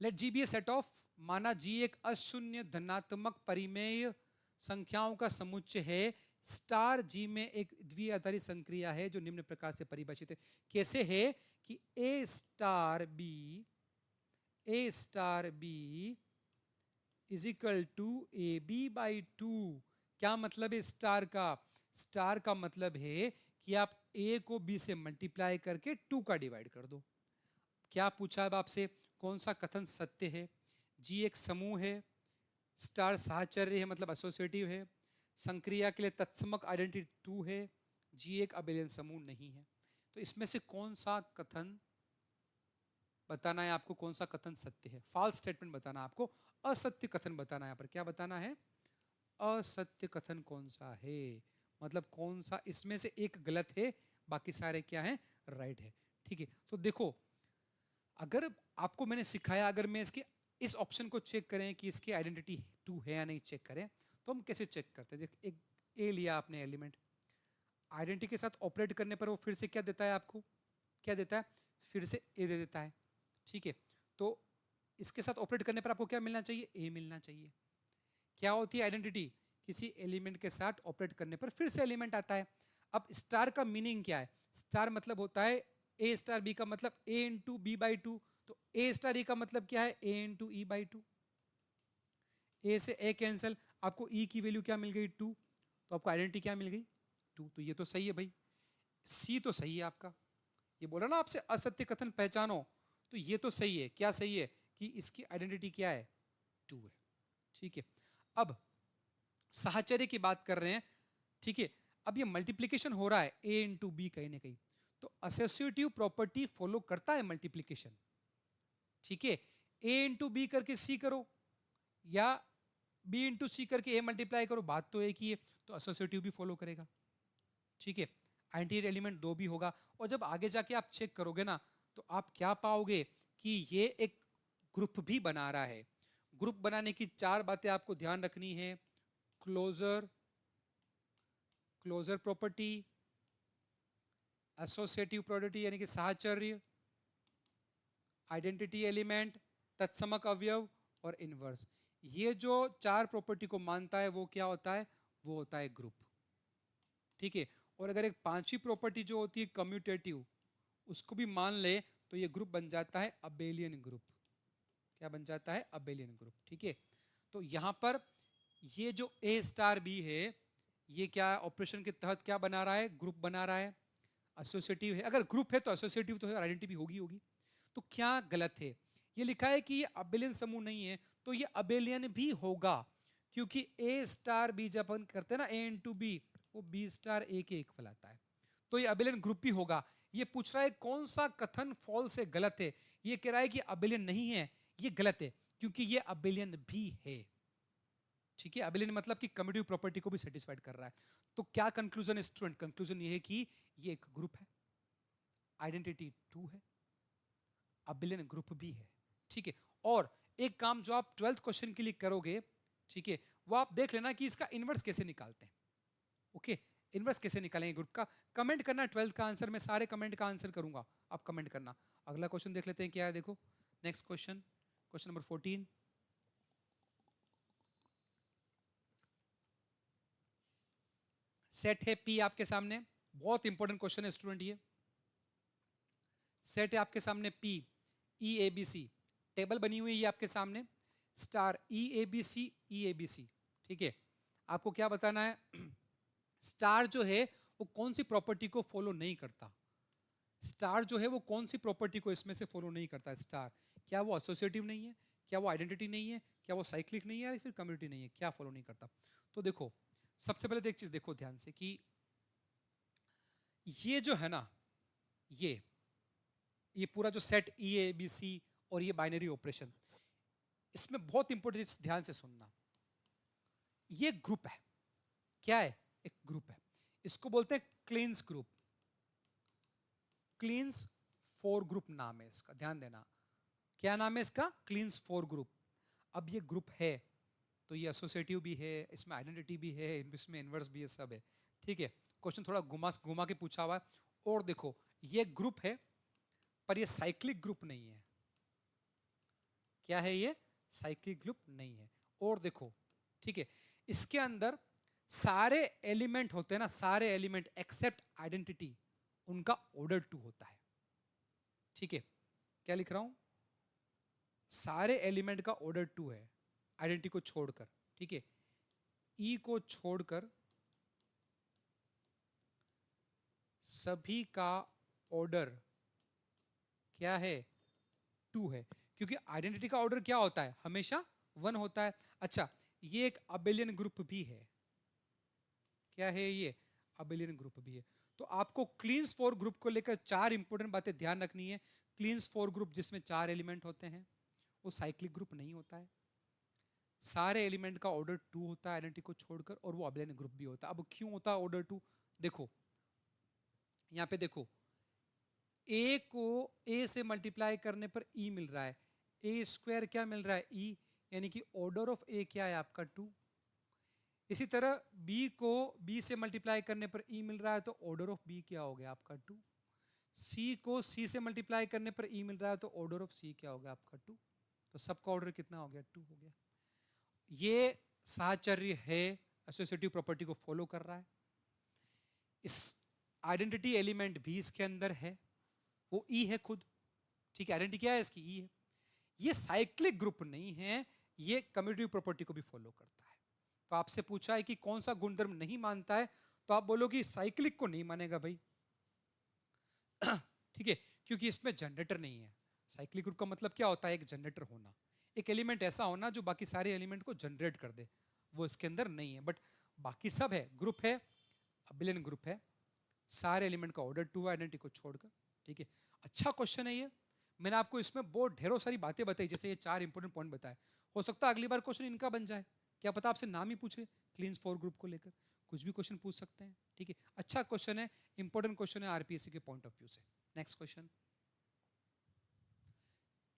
Let G be a set of, माना जी एक अशून्य धनात्मक परिमेय संख्याओं का समुच्चय है। स्टार जी में एक द्विआधारी संक्रिया है जो निम्न प्रकार से परिभाषित है। कैसे है कि A star B is equal to A B by 2। क्या मतलब है स्टार का? स्टार का मतलब है कि आप ए को बी से मल्टीप्लाई करके 2 का डिवाइड कर दो। क्या पूछा है आपसे? कौन सा कथन सत्य है? जी एक समूह है, स्टार साहचर्य है मतलब एसोसिएटिव है, संक्रिया के लिए तत्समक आइडेंटिटी 2 है, जी एक अबेलियन समूह नहीं है। तो इसमें से कौन सा कथन बताना है आपको? कौन सा कथन सत्य है? फॉल्स स्टेटमेंट बताना है आपको, असत्य कथन बताना है। यहाँ पर क्या बताना है? असत्य कथन कौन सा है, मतलब कौन सा इसमें से एक गलत है, बाकी सारे क्या है? राइट है। ठीक है, तो देखो, अगर आपको मैंने सिखाया, अगर मैं इसके इस ऑप्शन को चेक करें कि इसकी आइडेंटिटी 2 है या नहीं चेक करें, तो हम कैसे चेक करते हैं? एक ए लिया आपने एलिमेंट, आइडेंटिटी के साथ ऑपरेट करने पर वो फिर से क्या देता है आपको? क्या देता है? फिर से ए दे देता है। ठीक है, तो इसके साथ ऑपरेट करने पर आपको क्या मिलना चाहिए? ए मिलना चाहिए। क्या होती है आइडेंटिटी? किसी एलिमेंट के साथ ऑपरेट करने पर फिर से एलिमेंट आता है। अब स्टार का मीनिंग क्या है? स्टार मतलब होता है ए स्टार बी का मतलब ए इंटू बी बाई 2। तो ए स्टार ई का मतलब क्या है? ए इंटू ई बाई 2। ए से ए कैंसिल, आपको ई की वैल्यू क्या मिल गई? 2। तो आपको आइडेंटिटी क्या मिल गई? 2। तो ये तो सही है भाई, सी तो सही है आपका। ये बोला ना आपसे असत्य कथन पहचानो, तो ये तो सही है। क्या सही है? कि इसकी आइडेंटिटी क्या है? 2 है। ठीक है, अब साहचर्य की बात कर रहे हैं। ठीक है, अब ये मल्टीप्लीकेशन हो रहा है ए इंटू बी कहीं ना कहीं, तो एसोसिएटिव प्रॉपर्टी फॉलो करता है मल्टीप्लीकेशन। ठीक है, ए इंटू बी करके सी करो या बी इंटू सी करके ए मल्टीप्लाई करो, बात तो एक ही है, तो एसोसिएटिव भी फॉलो करेगा। ठीक है, आइडेंटिटी एलिमेंट 2 भी होगा। और जब आगे जाके आप चेक करोगे ना, तो आप क्या पाओगे कि ये एक ग्रुप भी बना रहा है। ग्रुप बनाने की 4 बातें आपको ध्यान रखनी है: closure, closure property, associative property यानी कि साहचर्य, आइडेंटिटी एलिमेंट, तत्समक अवयव और इनवर्स। ये जो 4 प्रॉपर्टी को मानता है वो क्या होता है? वो होता है ग्रुप। ठीक है, और अगर एक 5वीं प्रॉपर्टी जो होती है कम्यूटेटिव, उसको भी मान ले तो ये ग्रुप बन जाता है अबेलियन ग्रुप। क्या बन जाता है? Abelian group. ठीक है, तो यहां पर ये जो ए स्टार बी है, ये क्या ऑपरेशन के तहत क्या बना रहा है? ग्रुप बना रहा है, एसोसिएटिव है। अगर ग्रुप है तो एसोसिएटिव तो आइडेंटिटी भी होगी होगी। तो क्या गलत है? ये लिखा है कि ये अबेलियन समूह नहीं है, तो ये अबेलियन भी होगा, क्योंकि ए स्टार बी जब अपन करते हैं ना ए इंटू बी, वो बी स्टार ए के इक्वल आता है, तो ये अबेलियन ग्रुप भी होगा। ये पूछ रहा है कौन सा कथन फॉल्स है, गलत है। ये कह रहा है कि अबेलियन नहीं है, ये गलत है, क्योंकि ये अबेलियन भी है। ठीक है, अबेलियन मतलब कि कम्यूटेटिव प्रॉपर्टी को भी सेटिस्फाइड कर रहा है। तो क्या कंक्लूजन है स्टूडेंट? कंक्लूजन ये है कि ये एक ग्रुप है, आइडेंटिटी 2 है, अबेलियन ग्रुप भी है। ठीक है, और एक काम जो आप 12th क्वेश्चन के लिए करोगे, ठीक है, वो आप देख लेना कि इसका इनवर्स कैसे निकालते हैं। ओके, इनवर्स कैसे निकालेंगे ग्रुप का? कमेंट करना 12th का आंसर, मैं सारे कमेंट का आंसर करूंगा, आप कमेंट करना। अगला क्वेश्चन देख लेते हैं क्या है, देखो next question, question number 14। Set है पी आपके सामने, बहुत इंपॉर्टेंट क्वेश्चन है स्टूडेंट ये। सेट है आपके सामने P E A B C, table बनी हुई है आपके सामने, star E A B C E A B C. ठीक है, आपको क्या बताना है? स्टार जो है वो कौन सी प्रॉपर्टी को फॉलो नहीं करता? स्टार जो है वो कौन सी प्रॉपर्टी को इसमें से फॉलो नहीं करता है स्टार? क्या वो एसोसिएटिव नहीं है, क्या वो आइडेंटिटी नहीं है, क्या वो साइक्लिक नहीं है, या फिर कम्युनिटी नहीं है? क्या फॉलो नहीं करता? तो देखो, सबसे पहले तो एक चीज देखो ध्यान से कि ये जो है ना, ये पूरा जो सेट ई ए बी सी और ये बाइनरी ऑपरेशन, इसमें बहुत इंपॉर्टेंट ध्यान से सुनना, ये ग्रुप है। क्या है? एक ग्रुप है, इसको बोलते हैं क्लींस ग्रुप। क्लींस फोर ग्रुप नाम है इसका, ध्यान देना। क्या नाम है इसका? क्लींस फोर ग्रुप। अब ये ग्रुप है तो ये एसोसिएटिव भी है, इसमें आइडेंटिटी भी है, इसमें इनवर्स भी है, सब है। ठीक है, क्वेश्चन थोड़ा घुमा घुमा के पूछा हुआ है। और देखो, ये ग्रुप है पर ये साइक्लिक ग्रुप नहीं है। क्या है ये? साइक्लिक ग्रुप नहीं है। और देखो, ठीक है, इसके अंदर सारे एलिमेंट होते हैं ना, सारे एलिमेंट एक्सेप्ट आइडेंटिटी, उनका ऑर्डर 2 होता है। ठीक है, क्या लिख रहा हूं? सारे एलिमेंट का ऑर्डर 2 है, आइडेंटिटी को छोड़कर। ठीक है, ई को छोड़कर सभी का ऑर्डर क्या है? 2 है, क्योंकि आइडेंटिटी का ऑर्डर क्या होता है? हमेशा 1 होता है। अच्छा, ये एक अबेलियन ग्रुप भी है। क्या है ये? अबेलियन ग्रुप भी है। तो आपको क्लींस फोर ग्रुप को लेकर 4 इंपॉर्टेंट बातें ध्यान रखनी है। क्लींस फोर ग्रुप जिसमें 4 एलिमेंट होते हैं वो साइक्लिक ग्रुप नहीं होता है। सारे एलिमेंट का ऑर्डर 2 होता है आइडेंटिटी को छोड़कर, और वो अबेलियन ग्रुप भी होता है। अब क्यों होता है ऑर्डर 2? देखो यहां पे देखो, ए को ए से मल्टीप्लाई करने पर ई मिल रहा है, ए स्क्वायर क्या मिल रहा है? ई, यानी कि ऑर्डर ऑफ ए क्या है आपका? 2। इसी तरह बी को बी से मल्टीप्लाई करने पर ई मिल रहा है, तो ऑर्डर ऑफ बी क्या हो गया आपका? 2। सी को सी से मल्टीप्लाई करने पर ई मिल रहा है, तो ऑर्डर ऑफ सी क्या हो गया आपका? 2। तो सबका ऑर्डर कितना हो गया? 2 हो गया। ये साहचर्य है, एसोसिएटिव प्रॉपर्टी को फॉलो कर रहा है। इस आइडेंटिटी एलिमेंट भी इसके अंदर है, वो ई है खुद। ठीक है, आइडेंटिटी क्या है इसकी? ई है। ये साइक्लिक ग्रुप नहीं है, ये कम्यूटेटिव प्रॉपर्टी को भी फॉलो करता है। तो आपसे पूछा है कि कौन सा गुणधर्म नहीं मानता है, तो आप बोलोगे साइक्लिक को नहीं मानेगा भाई। ठीक है, क्योंकि इसमें जनरेटर नहीं है। साइक्लिक ग्रुप का मतलब क्या होता है? एक जनरेटर होना, एक एलिमेंट ऐसा होना जो बाकी सारे एलिमेंट को जनरेट कर दे, वो इसके अंदर नहीं है। बट बाकी सब है, ग्रुप है, अबिलियन ग्रुप है, सारे एलिमेंट का ऑर्डर 2 आइडेंटिटी को छोड़कर। ठीक है, अच्छा क्वेश्चन है ये। मैंने आपको इसमें बहुत ढेरों सारी बातें बताई, जैसे ये 4 इंपॉर्टेंट पॉइंट बताए। हो सकता है अगली बार क्वेश्चन इनका बन जाए, क्या पता आपसे नाम ही पूछे क्लींस फोर ग्रुप को लेकर, कुछ भी क्वेश्चन पूछ सकते हैं। ठीक है, अच्छा क्वेश्चन है, इंपॉर्टेंट क्वेश्चन है आरपीएससी के पॉइंट ऑफ व्यू से। Next question,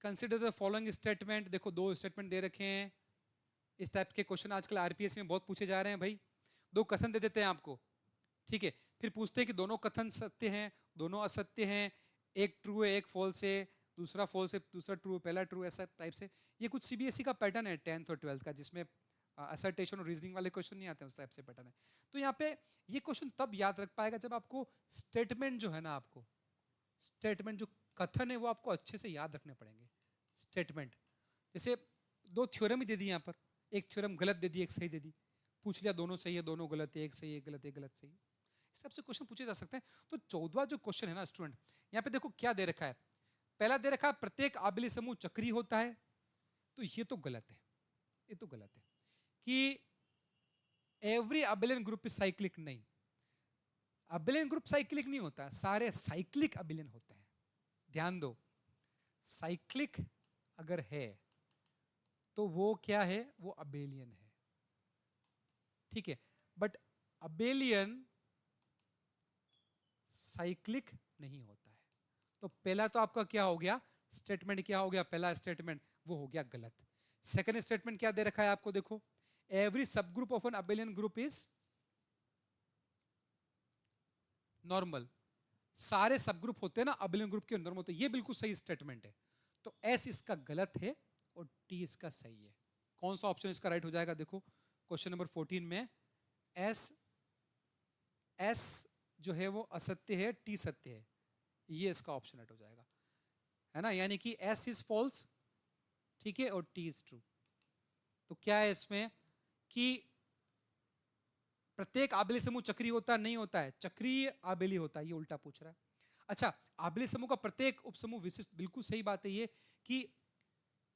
consider the following statement. देखो 2 स्टेटमेंट दे रखे हैं। इस टाइप के क्वेश्चन आजकल आरपीएससी में बहुत पूछे जा रहे हैं भाई। 2 कथन दे देते हैं आपको, ठीक है, फिर पूछते हैं कि दोनों कथन सत्य हैं, दोनों असत्य हैं, एक ट्रू है एक फॉल्स है, दूसरा फॉल्स है दूसरा ट्रू है, पहला ट्रू, ऐसा टाइप से। ये कुछ सीबीएसई का पैटर्न है 10th और 12th का, जिसमें असर्टेशन और रीजनिंग वाले क्वेश्चन नहीं आते, उस टाइप से पैटर्न है। तो यहाँ पे ये क्वेश्चन तब याद रख पाएगा जब आपको स्टेटमेंट जो है ना, आपको स्टेटमेंट जो कथन है वो आपको अच्छे से याद रखने पड़ेंगे। स्टेटमेंट जैसे 2 थ्योरम ही दे दी यहाँ पर, एक थ्योरम गलत दे दी एक सही दे दी, पूछ लिया दोनों सही है दोनों गलत है, एक सही एक गलत एक गलत सही, इस सबसे क्वेश्चन पूछे जा सकते हैं। तो 14वां जो क्वेश्चन है ना स्टूडेंट, यहाँ पे देखो क्या दे रखा है। पहला दे रखा है प्रत्येक आबिली समूह चक्री होता है, तो ये तो गलत है, ये तो गलत है कि every abelian group is cyclic. नहीं, अबिलियन ग्रुप साइक्लिक नहीं होता, सारे साइक्लिक अबिलियन होते हैं। ध्यान दो, साइक्लिक अगर है तो वो क्या है? वो अबेलियन है। ठीक है, बट अबेलियन साइक्लिक नहीं होता है। तो पहला तो आपका क्या हो गया स्टेटमेंट? क्या हो गया पहला स्टेटमेंट? वो हो गया गलत। सेकंड स्टेटमेंट क्या दे रखा है आपको? देखो, एवरी सब group of an abelian group is normal, सारे सब ग्रुप होते हैं ना अबिलियन ग्रुप के नॉर्मल होते हैं, ये बिल्कुल सही स्टेटमेंट है। तो एस इसका गलत है और टी इसका सही है। कौन सा ऑप्शन इसका राइट हो जाएगा? देखो क्वेश्चन नंबर 14 में एस एस जो है वो असत्य है, टी सत्य है, ये इसका ऑप्शन राइट हो जाएगा, है ना। यानी कि एस इज फॉल्स, ठीक है, और टी इज ट्रू। तो क्या है इसमें कि प्रत्येक आबेली समूह चक्रीय होता नहीं होता है, चक्रीय आबेली होता है, ये उल्टा पूछ रहा है। अच्छा, आबेली समूह का प्रत्येक उपसमूह विशिष्ट, बिल्कुल सही बात है ये कि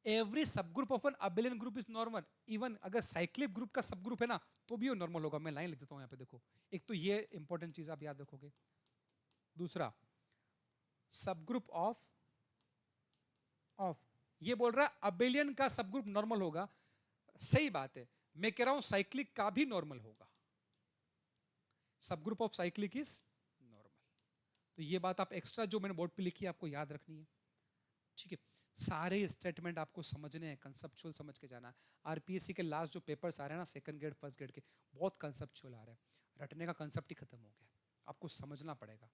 एवरी सब group of an abelian group is normal. Even अगर साइक्लिक ग्रुप का सब ग्रुप है ना तो भी वो नॉर्मल होगा। मैं लाइन लिख देता हूं यहां पे, देखो एक तो ये इंपॉर्टेंट चीज आप याद रखोगे। दूसरा, सब ग्रुप ऑफ ऑफ ये बोल रहा है अबेलियन का सब ग्रुप नॉर्मल होगा, सही बात है। मैं कह रहा हूं साइक्लिक का भी नॉर्मल होगा, सब group of cyclic is normal. तो ये बात आप एक्स्ट्रा जो मैंने बोर्ड पे लिखी है आपको याद रखनी है, ठीक है। सारे स्टेटमेंट आपको समझने हैं, कंसेप्चुअल समझ के जाना है। आरपीएससी के लास्ट जो पेपर्स आ रहे हैं ना, सेकंड ग्रेड फर्स्ट ग्रेड के, बहुत कंसेप्चुअल आ रहे हैं। रटने का कंसेप्ट ही खत्म हो गया, आपको समझना पड़ेगा,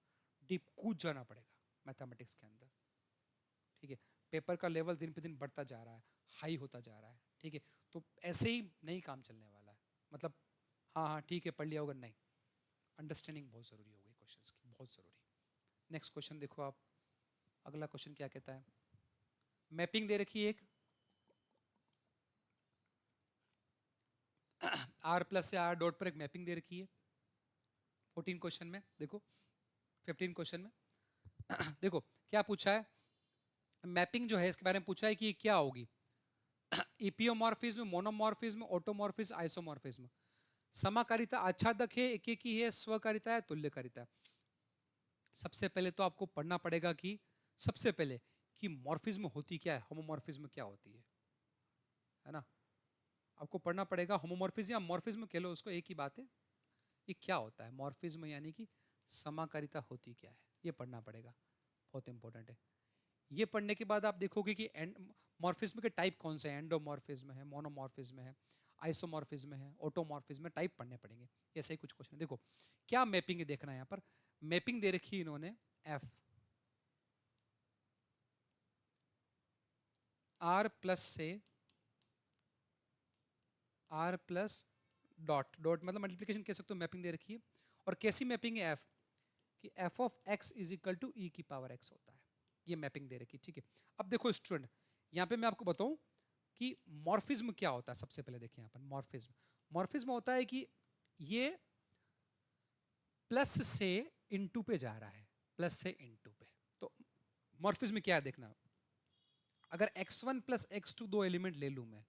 डीप कूद जाना पड़ेगा मैथमेटिक्स के अंदर, ठीक है। पेपर का लेवल दिन पे दिन बढ़ता जा रहा है, हाई होता जा रहा है, ठीक है। तो ऐसे ही नहीं काम चलने वाला है, मतलब हाँ हाँ ठीक है पढ़ लिया होगा, नहीं, अंडरस्टैंडिंग बहुत ज़रूरी हो गई क्वेश्चंस की, बहुत ज़रूरी। नेक्स्ट क्वेश्चन देखो आप, अगला क्वेश्चन क्या कहता है। मैपिंग दे रखी है एक, आर प्लस से आर डॉट पर एक मैपिंग दे रखी है 14 क्वेश्चन में। देखो 15 क्वेश्चन में देखो क्या पूछा है। मैपिंग जो है इसके बारे में पूछा है कि ये क्या होगी, इपियोमॉर्फिज्म, मोनोमॉर्फिज्म, ऑटोमॉर्फिज्म, आइसोमॉर्फिज्म। समाकारिता आच्छादक है, एक ही है, स्वकारिता है, तुल्यकारिता है। सबसे पहले तो आपको पढ़ना पड़ेगा कि सबसे पहले कि मॉर्फिज्म होती क्या है, होमोमॉर्फिज्म क्या होती है ना। आपको पढ़ना पड़ेगा होमोमॉर्फिज्म या मॉर्फिज्म कह लो उसको, एक ही बात है। ये क्या होता है मॉर्फिज्म, यानी कि समाकारिता होती क्या है, ये पढ़ना पड़ेगा, बहुत इंपॉर्टेंट है। ये पढ़ने के बाद आप देखोगे कि मॉर्फिज्म के टाइप कौन से हैं, एंडोमॉर्फिज्म है, मोनोमॉर्फिज्म है, आइसोमॉर्फिज्म है, ऑटोमॉर्फिज्म है, टाइप पढ़ने पड़ेंगे। ऐसे ही कुछ क्वेश्चन देखो क्या मैपिंग है, देखना है यहाँ पर। मैपिंग दे रखी है इन्होंने एफ आर प्लस से आर प्लस डॉट डॉट मतलब मल्टीप्लीकेशन कह सकते हो, मैपिंग दे रखी है। और कैसी मैपिंग है एफ, कि F of x is equal to E की पावर एक्स होता है, ये मैपिंग दे रखी है, ठीक है। अब देखो स्टूडेंट, यहाँ पे मैं आपको बताऊं कि मॉर्फिज्म क्या होता है। सबसे पहले देखिए यहाँ पर मॉर्फिज्म, मॉर्फिज्म होता है कि ये प्लस से इनटू पे जा रहा है, प्लस से इनटू पे। तो मॉर्फिज्म क्या है देखना, अगर x1 प्लस x2 दो एलिमेंट ले लूं मैं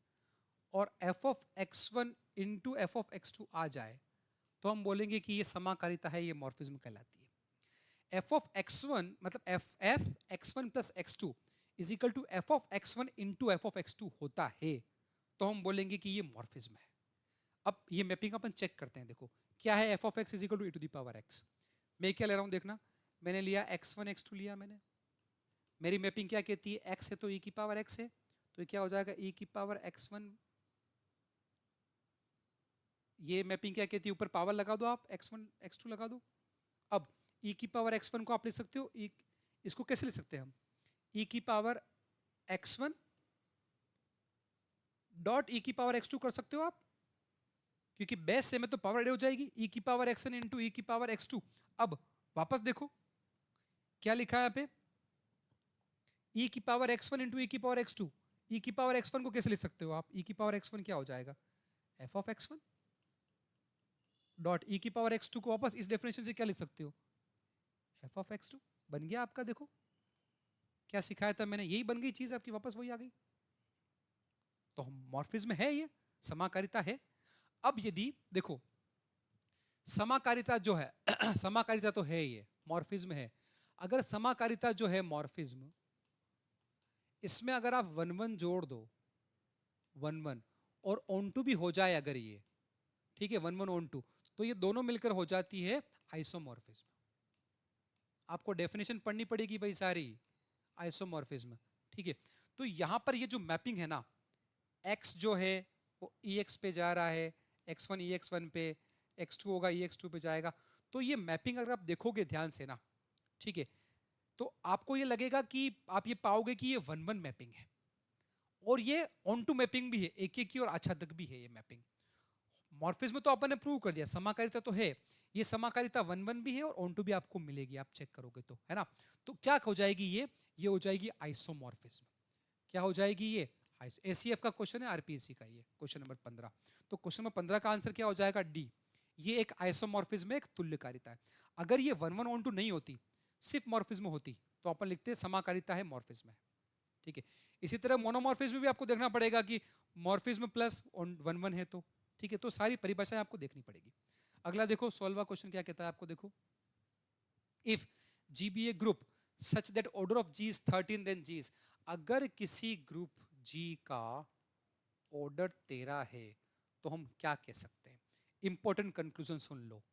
और f of x1 into f of x2 आ जाए तो हम बोलेंगे कि ये समाकारिता है, ये मॉर्फिज्म कहलाती है। f ऑफ x1 मतलब f x1 plus x2 is equal to f of x1 into f of x2 होता है तो हम बोलेंगे कि ये मॉर्फिज्म है। अब ये मैपिंग अपन चेक करते हैं, देखो क्या है, f of x is equal to e to the power x. मैं क्या ले रहा हूं देखना, मैंने लिया x1 x2 लिया मैंने, मेरी मैपिंग क्या कहती है, x है तो e की पावर x है, तो ये क्या हो जाएगा e की पावर x1। ये मैपिंग क्या कहती है, ऊपर पावर लगा दो आप, x1 x2 लगा दो। अब e की पावर x1 को आप लिख सकते हो, इसको कैसे लिख सकते हैं हम, e की पावर x1 डॉट e की पावर x2 कर सकते हो आप, क्योंकि बेस से में तो पावर एड हो जाएगी, e की पावर x1 इंटू e की पावर x2। अब वापस देखो क्या लिखा है यहाँ पे, e की पावर x1 इंटू e की पावर x2। e की पावर x1 को कैसे लिख सकते हो आप, e की पावर x1 क्या हो जाएगा, f of x1 dot e की पावर x2 को वापस इस डेफिनेशन से क्या लिख सकते हो, f ऑफ x2। बन गया आपका, देखो क्या सिखाया था मैंने, यही बन गई चीज आपकी, वापस वही आ गई। तो मॉर्फिज्म है, ये समाकारिता है। अब यदि देखो समाकारिता जो है समाकारिता तो है, ये मॉर्फिज्म है। अगर समाकारिता जो है मॉर्फिज्म, इसमें अगर आप 1 1 जोड़ दो, 1 1 और ऑन टू भी हो जाए अगर ये, ठीक है, 1 1 ऑन टू, तो ये दोनों मिलकर हो जाती है आइसोमॉर्फिज्म। आपको डेफिनेशन पढ़नी पड़ेगी भाई सारी, आइसोमॉर्फिज्म, ठीक है। तो यहां पर ये जो मैपिंग है ना, x जो है वो ex पे जा रहा है, x1 ex1 पे, x2 होगा ex2 पे जाएगा, तो ये मैपिंग अगर आप देखोगे ध्यान से ना, ठीक है, तो आपको ये लगेगा कि आप ये पाओगे कि ये 1-1 मैपिंग है और ये ऑन टू मैपिंग भी है, एक एक की और आच्छादक भी है ये मैपिंग। मॉर्फिज्म तो अपन ने प्रूव कर दिया, समाकारिता तो है, ये समाकारिता 1-1 भी है और ऑन टू भी आपको मिलेगी, आप चेक करोगे तो, है ना। तो क्या हो जाएगी ये हो जाएगी आइसोमॉर्फिज्म। क्या हो जाएगी ये? एसीएफ का क्वेश्चन है, आरपीएससी का ये क्वेश्चन नंबर 15। तो क्वेश्चन नंबर 15 का आंसर क्या हो जाएगा? डी। ये एक आइसोमॉर्फिज्म है, एक तुल्यकारिता है। अगर ये 1-1 ऑन टू नहीं होती, सिर्फ मॉर्फिज्म होती, तो अपन लिखते हैं समाकारिता है, मॉर्फिज्म है, ठीक है। इसी तरह मोनोमॉर्फिज्म भी आपको देखना पड़ेगा कि मॉर्फिज्म प्लस 1-1 है तो, ठीक है। तो सारी परिभाषाएं आपको देखनी पड़ेगी। अगला देखो, 16वां क्वेश्चन क्या कहता है आपको, देखो, if G be a group such that order of G is 13 then G is, अगर किसी ग्रुप जी का ऑर्डर 13 है तो हम क्या कह सकते हैं? इंपॉर्टेंट कंक्लूजन सुन लो,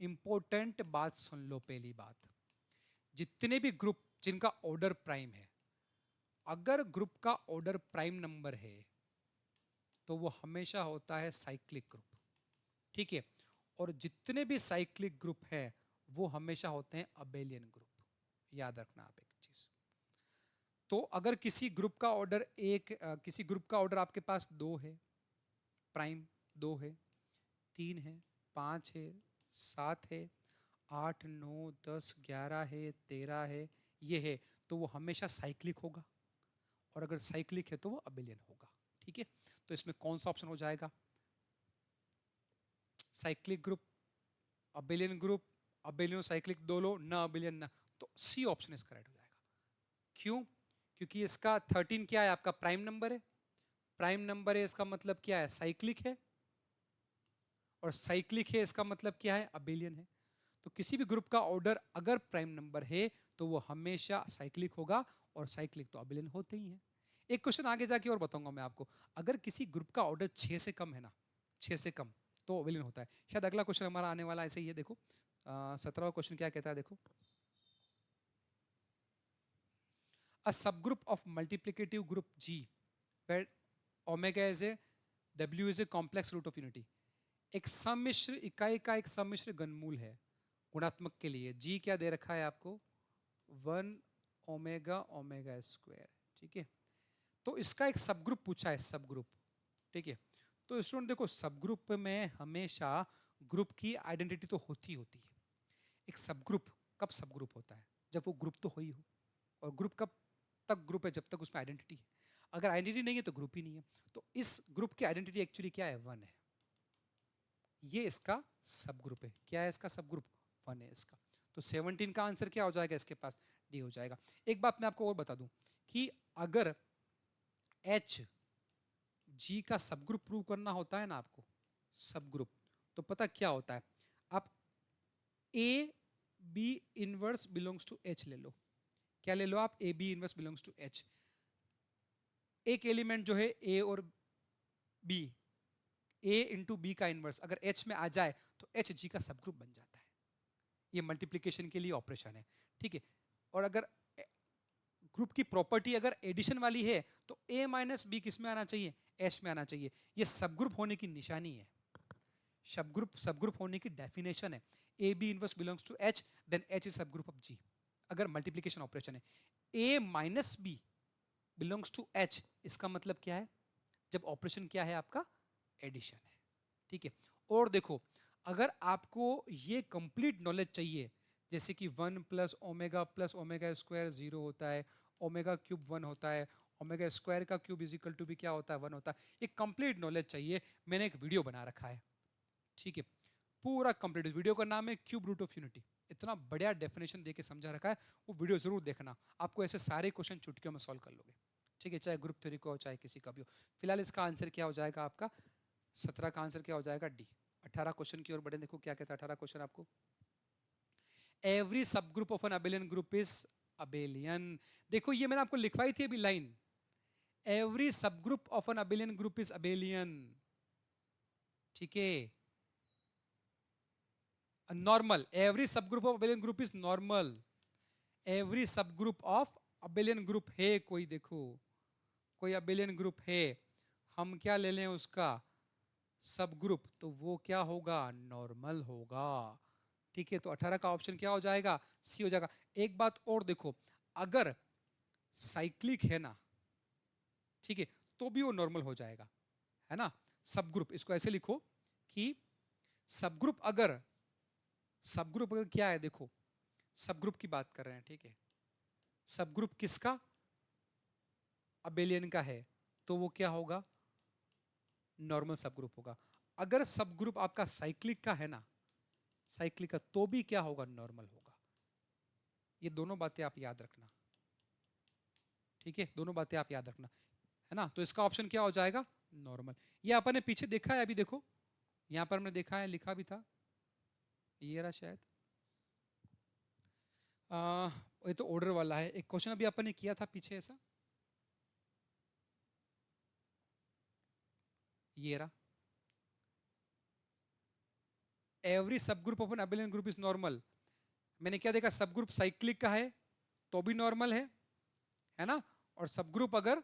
इंपॉर्टेंट बात सुन लो। पहली बात, जितने भी ग्रुप जिनका ऑर्डर प्राइम है, अगर ग्रुप का ऑर्डर प्राइम नंबर है तो वो हमेशा होता है साइक्लिक ग्रुप, ठीक है। और जितने भी साइक्लिक ग्रुप है वो हमेशा होते हैं अबेलियन ग्रुप। याद रखना आप एक चीज। तो अगर किसी ग्रुप का ऑर्डर किसी ग्रुप का ऑर्डर आपके पास 2 है, प्राइम 2 है, 3 है, 5 है, 7 है, 8, 9, 10, 11 है, 13 है, ये है, तो वो हमेशा साइक्लिक होगा। और अगर साइक्लिक है तो वो अबेलियन होगा, ठीक है। तो इसमें कौन सा ऑप्शन हो जाएगा? Cyclic group, abelian group, abelian cyclic दो लो, ना अबेलियन ना, तो सी ऑप्शन इसका राइट हो जाएगा। क्यों? क्योंकि इसका 13 क्या है? आपका प्राइम नंबर है। प्राइम नंबर है इसका मतलब क्या है? साइक्लिक है। और साइक्लिक है इसका मतलब क्या है? अबेलियन है। तो किसी भी ग्रुप का ऑर्डर अगर प्राइम नंबर है तो वो हमेशा साइक्लिक होगा, और साइक्लिक तो अबेलियन होते ही है। एक क्वेश्चन आगे जाके और बताऊंगा मैं आपको, अगर किसी ग्रुप का ऑर्डर 6 से कम है ना, 6 से कम, तो अबेलियन होता है। शायद अगला क्वेश्चन हमारा आने वाला ऐसे ही है। देखो 17वां क्वेश्चन क्या कहता है, देखो, a subgroup of multiplicative group G where omega is a W is a complex root of unity. एक सम्मिश्र इकाई का एक सम्मिश्र घनमूल है गुणात्मक के लिए। जी क्या दे रखा है आपको? 1 ओमेगा ओमेगा स्क्वायर, ठीक है। तो इसका एक सब ग्रुप पूछा है, सब ग्रुप, ठीक है। तो स्टूडेंट देखो, सब ग्रुप में हमेशा ग्रुप की आइडेंटिटी तो होती है। एक सब ग्रुप कब सब ग्रुप होता है? जब वो ग्रुप तो हो ही हो। और ग्रुप कब तक ग्रुप है? जब तक उसमें आइडेंटिटी है। अगर आइडेंटिटी नहीं है तो ग्रुप ही नहीं है। तो इस ग्रुप की आइडेंटिटी एक्चुअली क्या है? 1 है। ये इसका सब ग्रुप है। क्या है इसका सब ग्रुप? 1 है इसका। तो 17 का आंसर क्या हो जाएगा इसके पास? डी हो जाएगा। एक बात मैं आपको और बता दूं कि अगर एच जी का सब ग्रुप प्रूव करना होता है ना आपको, सब ग्रुप, तो पता क्या होता है? आप a B inverse belongs to H ले लो। क्या ले लो आप? A B inverse belongs to H. एक एलिमेंट जो है ए और बी, ए इंटू बी का इनवर्स अगर एच में आ जाए तो एच जी का सब ग्रुप बन जाता है। ये मल्टीप्लीकेशन के लिए ऑपरेशन है, ठीक है। और अगर ग्रुप की प्रॉपर्टी अगर एडिशन वाली है तो ए माइनस बी किस में आना चाहिए? एच में आना चाहिए। ये सब ग्रुप होने की निशानी है, सब ग्रुप होने की डेफिनेशन है। A B inverse belongs to H, then H is subgroup of G. अगर मल्टीप्लीकेशन ऑपरेशन है, A minus B belongs to H, इसका मतलब क्या है? जब ऑपरेशन क्या है आपका? एडिशन है, ठीक है। और देखो, अगर आपको ये कंप्लीट नॉलेज चाहिए, जैसे कि 1 प्लस ओमेगा स्क्वायर 0 होता है, ओमेगा क्यूब 1 होता है, ओमेगा स्क्वायर का क्यूब इज इक्वल टू भी क्या होता है? 1 होता है। ये कंप्लीट नॉलेज चाहिए, मैंने एक वीडियो बना रखा है, ठीक है, पूरा कंप्लीट। वीडियो का नाम है क्यूब रूट ऑफ यूनिटी। इतना बढ़िया डेफिनेशन देके समझा रखा है, वो वीडियो जरूर देखना। आपको ऐसे सारे क्वेश्चन चुटकियों में सॉल्व कर लोगे, ठीक है, चाहे ग्रुप थ्योरी को हो चाहे किसी का भी हो। फिलहाल इसका आंसर क्या हो जाएगा आपका? 17 का आंसर क्या हो जाएगा? डी। 18 क्वेश्चन की ओर बढ़े, देखो क्या कहता है 18 क्वेश्चन आपको। एवरी सब group of an abelian group is abelian. देखो ये मैंने आपको लिखवाई थी अभी लाइन, एवरी सब group of an abelian group is abelian, ठीक है। नॉर्मल, एवरी सब group of abelian group is normal. Every सब ग्रुप ऑफ अबेलियन ग्रुप है कोई, देखो कोई अबेलियन ग्रुप है, हम क्या ले लें उसका? सब ग्रुप, तो वो क्या होगा? नॉर्मल होगा, ठीक है, तो 18 का ऑप्शन क्या हो जाएगा, सी हो जाएगा। एक बात और देखो, अगर साइक्लिक है ना, ठीक है, तो भी वो नॉर्मल हो जाएगा, है ना। सब ग्रुप, इसको ऐसे लिखो कि सब ग्रुप अगर क्या है, देखो सब ग्रुप की बात कर रहे हैं, ठीक है, सब ग्रुप किसका, अबेलियन का है, तो वो क्या होगा, नॉर्मल सब ग्रुप होगा। अगर सब ग्रुप आपका साइक्लिक का है ना, साइक्लिक का, तो भी क्या होगा, नॉर्मल होगा। ये दोनों बातें आप याद रखना, ठीक है, दोनों बातें आप याद रखना, है ना। तो इसका ऑप्शन क्या हो जाएगा, नॉर्मल। ये अपन ने पीछे देखा है, अभी देखो यहां पर हमने देखा है, लिखा भी था, ये रहा शायद, ये तो ऑर्डर वाला है। एक क्वेश्चन अभी अपन ने किया था पीछे ऐसा, ये रहा, एवरी सब group of an abelian group is normal. मैंने क्या देखा, सब ग्रुप साइक्लिक का है तो भी नॉर्मल है ना, और सब ग्रुप अगर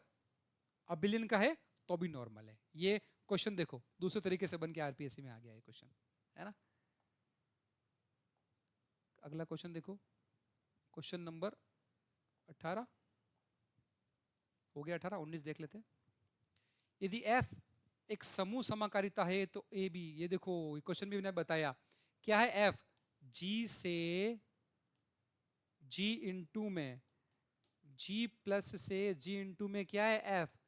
अबिलियन का है तो भी नॉर्मल है। ये क्वेश्चन देखो दूसरे तरीके से बन के आरपीएससी में आ गया है क्वेश्चन, है ना। अगला क्वेश्चन देखो, क्वेश्चन नंबर 18 हो गया, 18, 19 देख लेते हैं। यदि एफ एक समूह समाकारिता है तो ए बी, ये देखो क्वेश्चन भी मैंने बताया क्या है, एफ जी से जी इंटू में, जी प्लस से जी इंटू में क्या है, एफ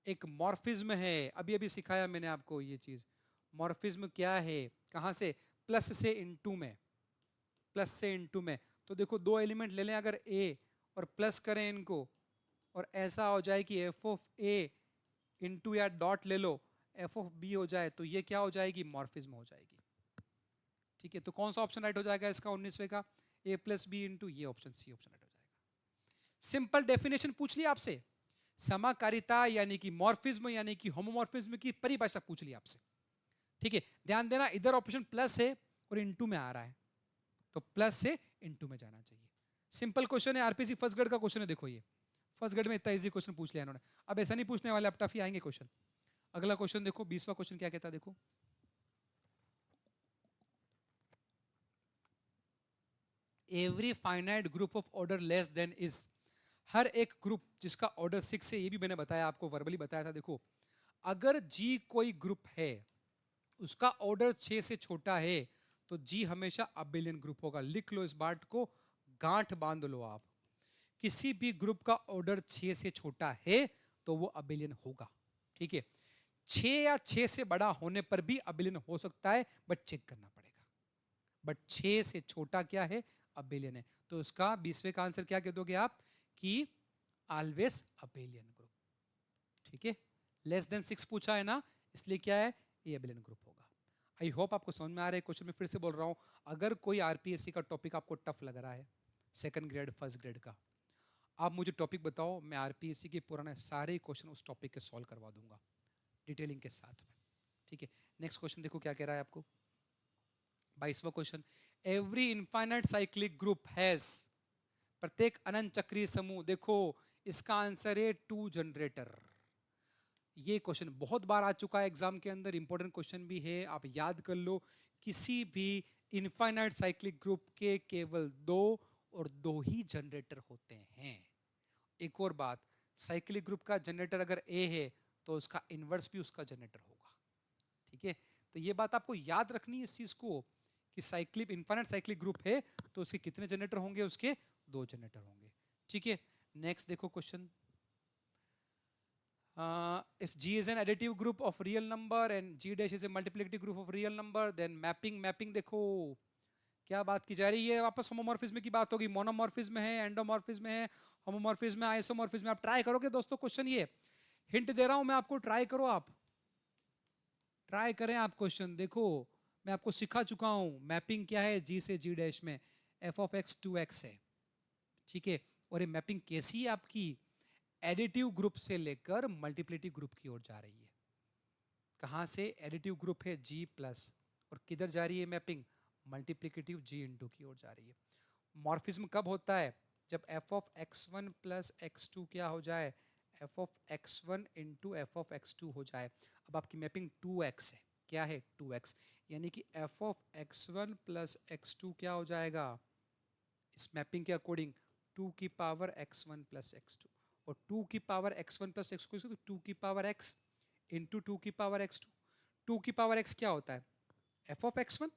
एक मॉर्फिज्म है। अभी अभी सिखाया मैंने आपको ये चीज, मॉर्फिज्म क्या है, कहां से, प्लस से इंटू में, प्लस से इंटू में। तो देखो दो एलिमेंट ले लें अगर ए और प्लस करें इनको, और ऐसा हो जाए कि एफ ऑफ ए इंटू या डॉट ले लो एफ ऑफ बी हो जाए, तो ये क्या हो जाएगी, मॉर्फिज्म हो जाएगी, ठीक है। तो कौन सा ऑप्शन राइट हो जाएगा इसका 19वें का, ए प्लस बी इंटू, ये ऑप्शन सी ऑप्शन राइट हो जाएगा। सिंपल डेफिनेशन पूछ लिया आपसे, समाकारिता यानी कि मॉर्फिज्म यानी कि होमोमॉर्फिज्म की परिभाषा पूछ ली आपसे, ठीक है। ध्यान देना इधर ऑप्शन प्लस है और इंटू में आ रहा है, तो प्लस से इंटू में जाना चाहिए। सिंपल क्वेश्चन है, आरपीसी फर्स्ट ग्रेड का क्वेश्चन है। देखो ये फर्स्ट ग्रेड में इतना इजी क्वेश्चन पूछ लिया इन्होंने, अब ऐसा नहीं पूछने वाले, अब टफ ही आएंगे क्वेश्चन। अगला क्वेश्चन देखो 20वां क्वेश्चन क्या कहता है, देखो every finite group of order less than is, हर एक ग्रुप जिसका ऑर्डर 6 है, ये भी मैंने बताया आपको, वर्बली बताया था। देखो अगर जी कोई ग्रुप है उसका ऑर्डर 6 से छोटा है तो जी हमेशा अबेलियन ग्रुप होगा। लिख लो इस बात को, गांठ बांध लो आप, किसी भी ग्रुप का ऑर्डर 6 से छोटा है तो वो अबेलियन होगा, ठीक है। 6 या 6 से बड़ा होने पर भी अबेलियन हो सकता है, बट चेक करना पड़ेगा। बट 6 से छोटा क्या है, अबेलियन है। तो उसका 20वें का आंसर क्या कह दोगे आप, कि ऑलवेज अबेलियन ग्रुप, ठीक है। लेस देन 6 पूछा है ना, इसलिए क्या है, ये अबेलियन ग्रुप होगा। आई होप आपको समझ में आ रहा है क्वेश्चन में फिर से बोल रहा हूं, अगर कोई आरपीएससी का टॉपिक आपको टफ लग रहा है, सेकंड ग्रेड फर्स्ट ग्रेड का, आप मुझे टॉपिक बताओ, मैं आरपीएससी के पुराने सारे क्वेश्चन उस टॉपिक के सॉल्व करवा दूंगा डिटेलिंग के साथ में, ठीक है। नेक्स्ट क्वेश्चन देखो क्या कह रहा है आपको, 22वां question, every infinite cyclic group has, प्रत्येक अनंत चक्रीय समूह, देखो इसका आंसर है 2 जनरेटर। ये क्वेश्चन बहुत बार आ चुका है एग्जाम के अंदर, इंपॉर्टेंट क्वेश्चन भी है, आप याद कर लो। किसी भी इनफाइनाइट साइक्लिक ग्रुप के केवल 2 और 2 ही जनरेटर होते हैं। एक और बात, साइक्लिक ग्रुप का जनरेटर अगर ए है तो उसका इनवर्स भी उसका जनरेटर होगा, ठीक है। तो ये बात आपको याद रखनी है इस चीज को, कि साइक्लिक इनफाइनाइट साइक्लिक ग्रुप है तो उसके कितने जनरेटर होंगे, उसके 2 जनरेटर होंगे, ठीक है। नेक्स्ट देखो question, if G is an additive group of real number and G dash is a multiplicative group of real number, then mapping देखो क्या बात की जा रही है, वापस होमोमॉर्फिज्म की बात होगी। मोनोमॉर्फिज्म है, एंडोमॉर्फिज्म है, होमोमॉर्फिज्म है, आइसोमॉर्फिज्म है। आप ट्राई करोगे दोस्तों क्वेश्चन, ये हिंट दे रहा हूं मैं आपको, ट्राई करो, आप ट्राई करें आप क्वेश्चन। देखो मैं आपको सिखा चुका हूं मैपिंग क्या है, जी से जी डैश में एफ ऑफ एक्स 2x है, ठीक है। और ये मैपिंग कैसी है आपकी, एडिटिव ग्रुप से लेकर मल्टीप्लिकेटिव ग्रुप की ओर जा रही है। कहां से, एडिटिव ग्रुप है G प्लस, और किधर जा रही है मैपिंग, मल्टीप्लिकेटिव G इंटू की ओर जा रही है। मॉर्फिज्म कब होता है, जब F of x1 plus x2 क्या हो जाए, F of x1 into f of x2 हो जाए। अब आपकी मैपिंग 2x है, क्या है 2x, यानी कि f of x1 plus x2 क्या हो जाएगा इस मैपिंग के अकॉर्डिंग 2 की पावर x1 प्लस x2, और 2 की पावर x1 प्लस x2 तो 2 की पावर x इंटू 2 की पावर x2। 2 की पावर x क्या होता है f ऑफ x1,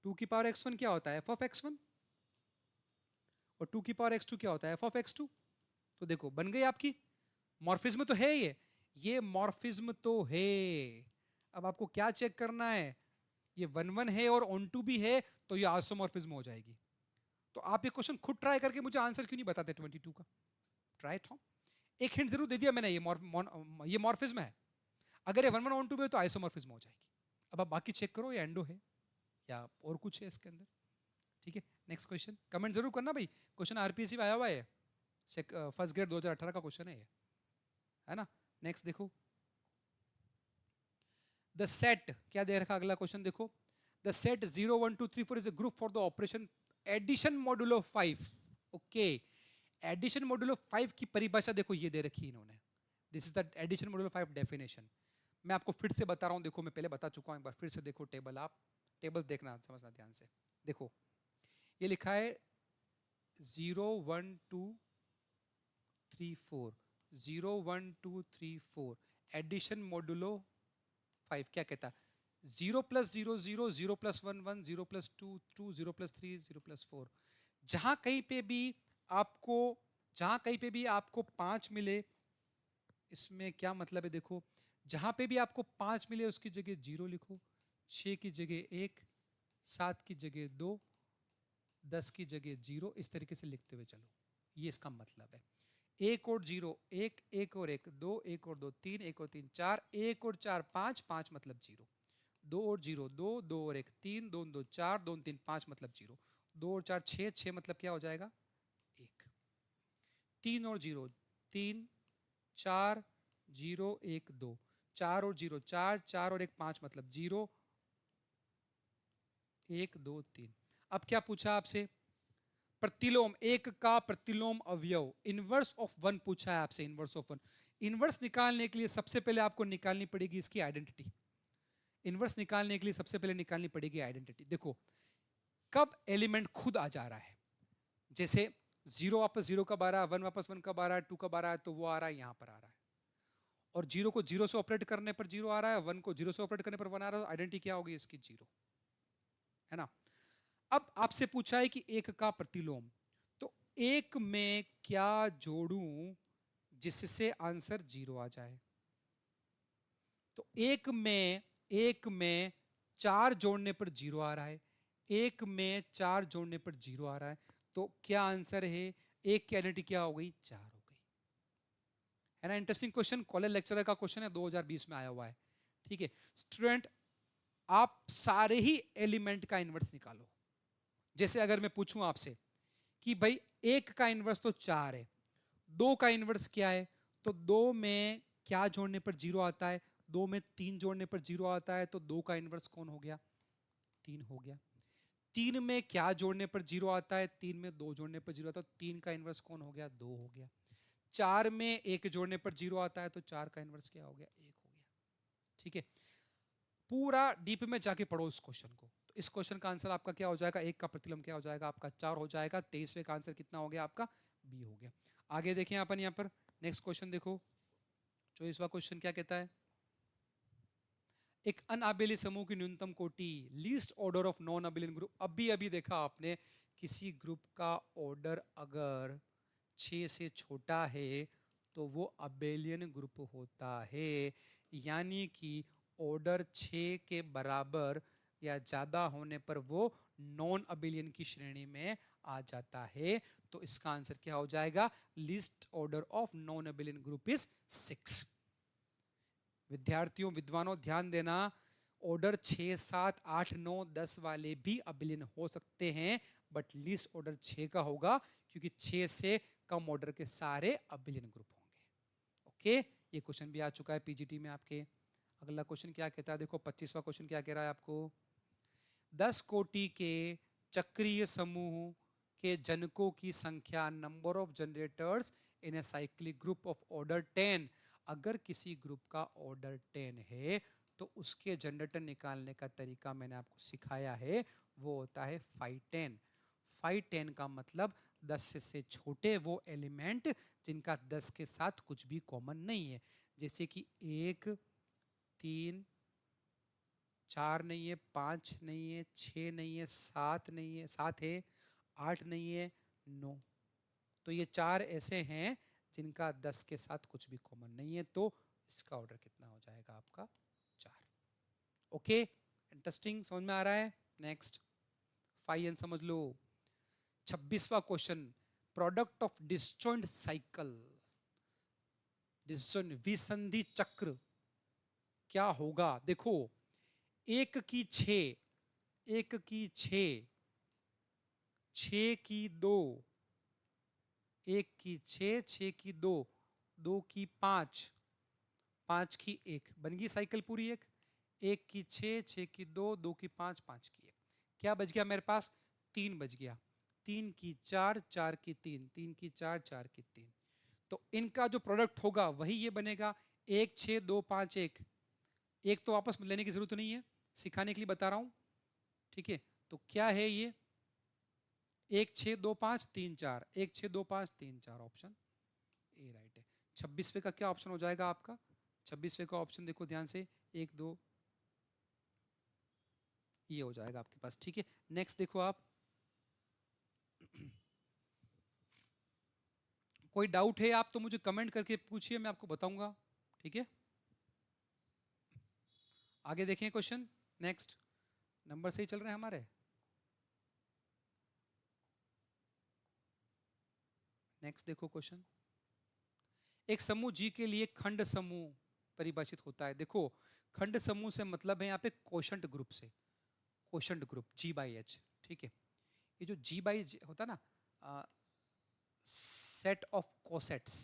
2 की पावर x1 क्या होता है f ऑफ x1, और 2 की पावर x2 क्या होता है f ऑफ x2। तो देखो बन गई आपकी, मॉर्फिज्म तो है ये मॉर्फिज्म तो है। अब आपको क्या चेक करना है, ये 1 1 है और ऑन टू भी है, तो ये आइसोमॉर्फिज्म हो जाएगी। तो आप ये क्वेश्चन खुद ट्राई करके मुझे आंसर क्यों नहीं बताते 22 का, ट्राई इट। एक हिंट जरूर दे दिया मैंने, ये मॉर्फिज्म है, अगर ये 1 1 ऑन टू भी है तो आइसोमॉर्फिज्म हो जाएगी। अब आप बाकी चेक करो ये एंडो है या और कुछ है इसके अंदर। ठीक है, नेक्स्ट क्वेश्चन कमेंट जरूर करना भाई, क्वेश्चन आरपीएससी में आया हुआ है, फर्स्ट ग्रेड 2018 का क्वेश्चन है ये, है ना। नेक्स्ट देखो, द सेट क्या दे रखा, अगला क्वेश्चन देखो, the set 0 1 2 3 4 is a group for the operation addition modulo 5। Okay, addition modulo 5 की परिभाषा देखो ये दे रखी है इन्होंने, this is the addition modulo 5 definition. मैं आपको फिर से बता रहा हूं, देखो मैं पहले बता चुका हूं, एक बार फिर से देखो टेबल, आप टेबल देखना समझना ध्यान से। देखो ये लिखा है 0 1 2 3 4, 0 1 2 3 4 एडिशन मॉड्यूलो 5 क्या कहता है, 0 plus 0 0, 0 plus 1 1, 0 plus 2 2, 0 plus 3 0 plus 4। जहां कहीं पे भी आपको जहां कहीं पे भी आपको 5 मिले, इसमें क्या मतलब है देखो, जहां पे भी आपको 5 मिले उसकी जगह 0 लिखो, 6 की जगह 1, 7 की जगह 2, 10 की जगह 0, इस तरीके से लिखते हुए चलो, ये इसका मतलब है। एक और 0 1, एक और 1 2, एक और 2 3, एक और 3 4, एक और 4 5, 5 मतलब 0, 2 और 0 2, 2 और 1 3, 2 2 4, 2 3 5 मतलब 0, 2 और 4 6, 6 मतलब क्या हो जाएगा 1, 3 और 0 3, 4 0 1 2, 4 और 0 4, 4 और 1 5 मतलब 0 1 2 3। अब क्या पूछा आपसे, प्रतिलोम, एक का प्रतिलोम अवयव, इनवर्स ऑफ वन पूछा है आपसे, इनवर्स ऑफ वन। इनवर्स निकालने के लिए सबसे पहले आपको निकालनी पड़ेगी इसकी आइडेंटिटी, इनवर्स निकालने के लिए सबसे पहले निकालनी पड़ेगी आइडेंटिटी। देखो कब एलिमेंट खुद आ जा रहा है, जैसे 0 वापस 0 कब आ रहा है, 1 वापस 1 कब आ रहा है, 2 कब आ रहा है, तो वो आ रहा है यहां पर आ रहा है, और 0 को 0 से ऑपरेट करने पर 0 आ रहा है, 1 को 0 से ऑपरेट करने पर 1 आ रहा है, आइडेंटिटी क्या होगी इसकी 0, है ना। अब आपसे पूछा है कि एक का प्रतिलोम, तो एक में क्या जोड़ूं जिससे आंसर 0 आ जाए, तो एक में 4 जोड़ने पर 0 आ रहा है, एक में 4 जोड़ने पर 0 आ रहा है, तो क्या आंसर है, एक की आइडेंटिटी क्या हो गई 4 हो गई, है ना। इंटरेस्टिंग क्वेश्चन, कॉलेज लेक्चरर का क्वेश्चन है, 2020 में आया हुआ है। ठीक है स्टूडेंट, आप सारे ही एलिमेंट का इनवर्स निकालो। जैसे अगर मैं पूछूं आपसे कि भाई एक का इनवर्स तो 4 है, 2 का इनवर्स क्या है, तो 2 में क्या जोड़ने पर 0 आता है, 2 में 3 जोड़ने पर 0 आता है, तो 2 का इनवर्स कौन हो गया 3 हो गया। 3 में क्या जोड़ने पर 0 आता है, 3 में 2 जोड़ने पर 0 आता है, तो 3 का इनवर्स कौन हो गया 2 हो गया। 4 में 1 जोड़ने पर 0 आता है, तो 4 का इनवर्स क्या हो गया 1 हो गया। ठीक है, पूरा डीप में जाके पढ़ो इस क्वेश्चन को, तो इस क्वेश्चन का आंसर आपका क्या हो जाएगा, एक का प्रतिलोम क्या हो जाएगा आपका 4 हो जाएगा। 23वें का आंसर कितना हो गया आपका बी हो गया। आगे देखें अपन यहाँ पर नेक्स्ट क्वेश्चन देखो, 24वां क्वेश्चन क्या कहता है, एक अनआबेली समूह की न्यूनतम कोटि, least order of non abelian group. अभी अभी देखा आपने, किसी ग्रुप का ऑर्डर अगर 6 से छोटा है तो वो अबेलियन ग्रुप होता है, यानी कि ऑर्डर 6 के बराबर या ज्यादा होने पर वो नॉन अबेलियन की श्रेणी में आ जाता है। तो इसका आंसर क्या हो जाएगा, list order of non abelian group is 6। विद्यार्थियों विद्वानों ध्यान देना, ऑर्डर 6 7 8 9 10 वाले भी अबेलियन हो सकते हैं, बट लिस्ट ऑर्डर 6 का होगा, क्योंकि 6 से कम ऑर्डर के सारे अबेलियन ग्रुप होंगे। ओके, ये क्वेश्चन भी आ चुका है पीजीटी में आपके। अगला क्वेश्चन क्या कहता है, देखो 25वां क्वेश्चन क्या कह रहा है आपको, 10 कोटि के चक्रीय समूह के जनकों की संख्या, number of generators in A cyclic group of order 10। अगर किसी ग्रुप का ऑर्डर 10 है तो उसके जनरेटर निकालने का तरीका मैंने आपको सिखाया है, वो होता है फाई 10। फाई 10 का मतलब 10 से छोटे वो एलिमेंट जिनका 10 के साथ कुछ भी कॉमन नहीं है, जैसे कि 1, 3, 4 नहीं है, 5 नहीं है, 6 नहीं है, 7 नहीं है, 7 है, 8 नहीं है, 9। तो ये 4 ऐसे हैं जिनका 10 के साथ कुछ भी कॉमन नहीं है, तो इसका ऑर्डर कितना हो जाएगा आपका 4। ओके, इंटरेस्टिंग, समझ में आ रहा है? नेक्स्ट 5n समझ लो। 26वां question, product of disjoint cycle, disjoint विसंधि चक्र क्या होगा? देखो, 1 की 6, 1 की 6, 6 की 2, 1 की 6, 6 की 2, 2 की 5, 5 की 1, बन गई साइकिल पूरी। 1 की 6, 6 की 2, 2 की 5, 5 की 1, क्या बच गया मेरे पास? 3 बच गया। 3 की 4, 4 की 3, 3 की 4, 4 की 3। तो इनका जो प्रोडक्ट होगा वही ये बनेगा, 1 6 2 5 1। एक तो वापस लेने की जरूरत नहीं है, सिखाने के लिए बता रहा हूं, ठीक है? तो क्या है ये? 1 6 2 5 3 4, 1 6 2 5 3 4, ऑप्शन ए राइट है। 26वें का क्या ऑप्शन हो जाएगा आपका? 26वें का ऑप्शन देखो ध्यान से, 1 2, ये हो जाएगा आपके पास, ठीक है? नेक्स्ट देखो आप, कोई डाउट है आप तो मुझे कमेंट करके पूछिए, मैं आपको बताऊंगा, ठीक है? आगे देखें क्वेश्चन। नेक्स्ट, नंबर सही चल रहे हैं हमारे? नेक्स्ट देखो क्वेश्चन, एक समूह जी के लिए खंड समूह परिभाषित होता है। देखो, खंड समूह से मतलब है यहाँ पे कोशंट ग्रुप से, कोशंट ग्रुप G/H, ठीक है? ये जो G/H होता है ना, set of cosets,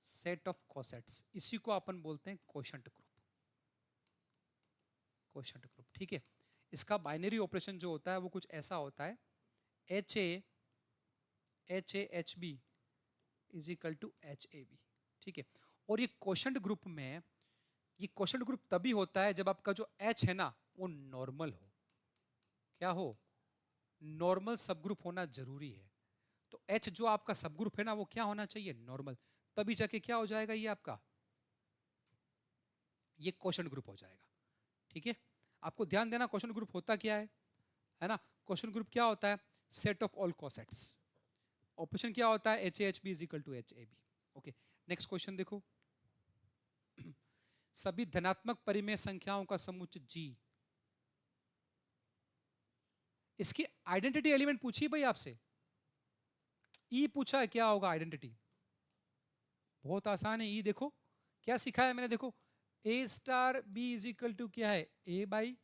set of cosets, इसी को अपन बोलते हैं कोशंट ग्रुप, कोशंट ग्रुप, ठीक है? इसका बाइनरी ऑपरेशन जो होता है वो कुछ ऐसा होता है, HAHB is equal to HAB, ठीक है? और ये कोशंट ग्रुप में, ये कोशंट ग्रुप तभी होता है जब आपका जो H है ना वो नॉर्मल हो। क्या हो? नॉर्मल सब ग्रुप होना जरूरी है। तो H जो आपका सब ग्रुप है ना वो क्या होना चाहिए? नॉर्मल, तभी जाके क्या हो जाएगा ये आपका, ये कोशंट ग्रुप हो जाएगा, ठीक है? आपको ध्यान देना क्वेश्चन ग्रुप होता क्या है ना? क्वेश्चन ग्रुप क्या होता है? Set of all cosets. Operation क्या होता है? HAHB is equal to HAB। Okay, next question देखो, सभी धनात्मक परिमेय संख्याओं का समुच्चय G, इसकी आइडेंटिटी एलिमेंट पूछी भाई आपसे, E पूछा है, क्या होगा आइडेंटिटी? बहुत आसान है। E देखो क्या सिखाया मैंने, देखो A*B इज इक्वल टू क्या है? A बाई,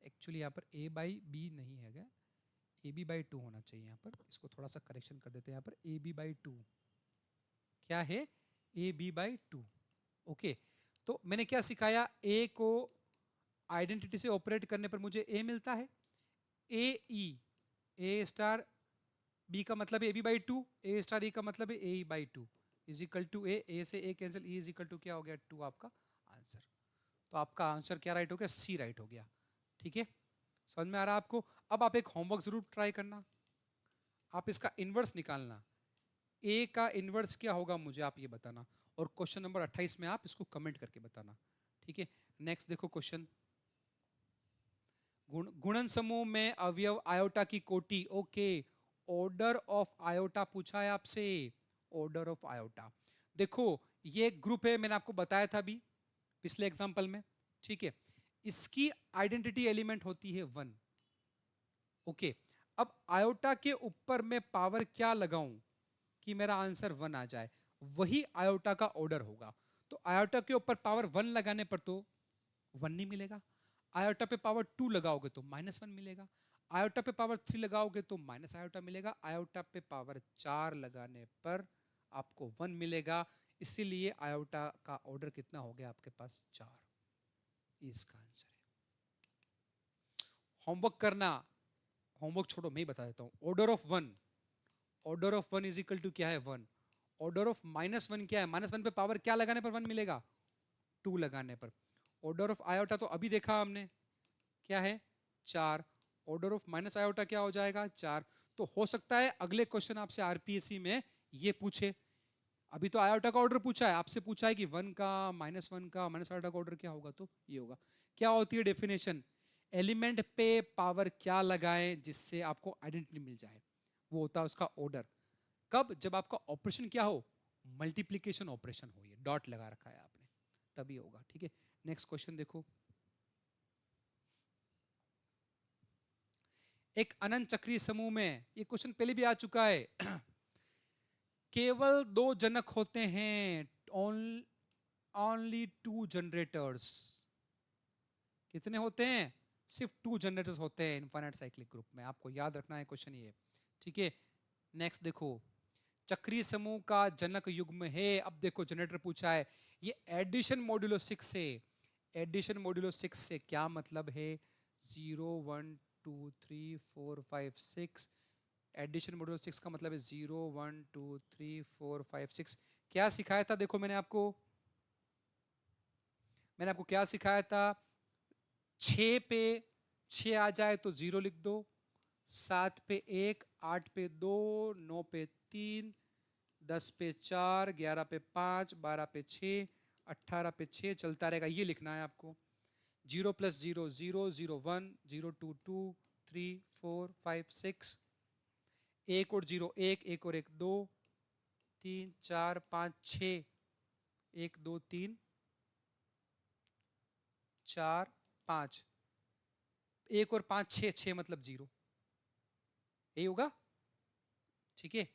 एक्चुअली यहाँ पर A बाई बी नहीं है, AB/2 होना चाहिए यहाँ पर, इसको थोड़ा सा करेक्शन कर देते हैं, यहाँ पर AB/2 क्या है? AB/2। ओके, तो मैंने क्या सिखाया? A को आइडेंटिटी से ऑपरेट करने पर मुझे A मिलता है, AE, A*B का मतलब है AB/2, A*E का मतलब है AE/2 is equal to A से A cancel, E is equal to क्या हो गया? 2 आपका आंसर। तो आपका आंसर क्या राइट हो गया? C राइट हो गया, ठीक है? समझ में आ रहा है आपको? अब आप एक होमवर्क जरूर ट्राई करना, आप इसका इनवर्स निकालना। ए का इनवर्स क्या होगा मुझे आप ये बताना, और क्वेश्चन नंबर 28 में आप इसको कमेंट करके बताना, ठीक है? नेक्स्ट देखो क्वेश्चन, गुणन समूह में अवयव आयोटा की कोटि। ओके, ऑर्डर ऑफ आयोटा पूछा है आपसे, ऑर्डर ऑफ आयोटा। देखो ये ग्रुप है, मैंने आपको बताया था अभी पिछले एग्जांपल में, ठीक है? इसकी आइडेंटिटी एलिमेंट होती है 1। ओके, अब आयोटा के ऊपर मैं पावर क्या लगाऊं कि मेरा आंसर 1 आ जाए? वही आयोटा का ऑर्डर होगा। तो आयोटा के ऊपर पावर 1 लगाने पर तो 1 नहीं मिलेगा, आयोटा पे पावर 2 लगाओगे तो -1 मिलेगा, आयोटा पे पावर 3 लगाओगे तो माइनस आयोटा मिलेगा, आयोटा पे पावर 4 लगाने पर आपको 1 मिलेगा। इसीलिए आयोटा का ऑर्डर कितना हो गया आपके पास? 4। इसका आंसर है। होमवर्क करना, होमवर्क छोड़ो मैं ही बता देता हूं। Order of 1, order of 1 is equal to क्या है? 1। ऑर्डर ऑफ -1 क्या है? -1 पे पावर क्या लगाने पर 1 मिलेगा? 2 लगाने पर। ऑर्डर ऑफ आयोटा तो अभी देखा हमने, क्या है 4। ऑर्डर ऑफ माइनस आयोटा क्या हो जाएगा 4। तो हो सकता है अगले क्वेश्चन आपसे आरपीएससी में ये पूछे। अभी तो आयोटा का ऑर्डर पूछा है, आपसे पूछा है कि 1 का -1 का माइनस आयोटा का ऑर्डर क्या होगा, तो ये होगा। क्या होती है डेफिनेशन, एलिमेंट पे पावर क्या लगाएं जिससे आपको आइडेंटिटी मिल जाए, वो होता है उसका ऑर्डर। कब, जब आपका ऑपरेशन क्या हो, मल्टीप्लीकेशन ऑपरेशन हो, ये डॉट लगा रखा है आपने, तभी होगा। ठीक है, नेक्स्ट क्वेश्चन देखो। एक अनंत चक्रीय समूह में, ये क्वेश्चन पहले भी आ चुका है केवल 2 जनक होते हैं, ओनली 2 जनरेटर्स। कितने होते हैं, सिर्फ 2 जनरेटर्स होते हैं इनफाइनाइट साइक्लिक ग्रुप में, आपको याद रखना है क्वेश्चन ये। ठीक है, नेक्स्ट देखो, चक्रीय समूह का जनक युग्म है। अब देखो जनरेटर पूछा है, ये एडिशन मॉड्यूलो 6 से, एडिशन मॉड्यूलो 6 से क्या मतलब है, 0 1 2 3 4 5 6। एडिशन मॉड्यूलो 6 का मतलब है 0 1 2 3 4 5 6। क्या सिखाया था, देखो मैंने आपको क्या सिखाया था, 6 पे 6 आ जाए तो 0 लिख दो, 7 पे 1, 8 पे 2, 9 पे 3, 10 पे 4, 11 पे 5, 12 पे 6, 18 पे 6, चलता रहेगा, ये लिखना है आपको। 0 + 0 0, 0 1, 0 2 2, 3 4 5 6, 1 और 0 1, 1 और 1 2, 3 4 5 6, 1 2 3 4 5, 1 और 5 6, 6 मतलब 0, यही होगा। ठीक है,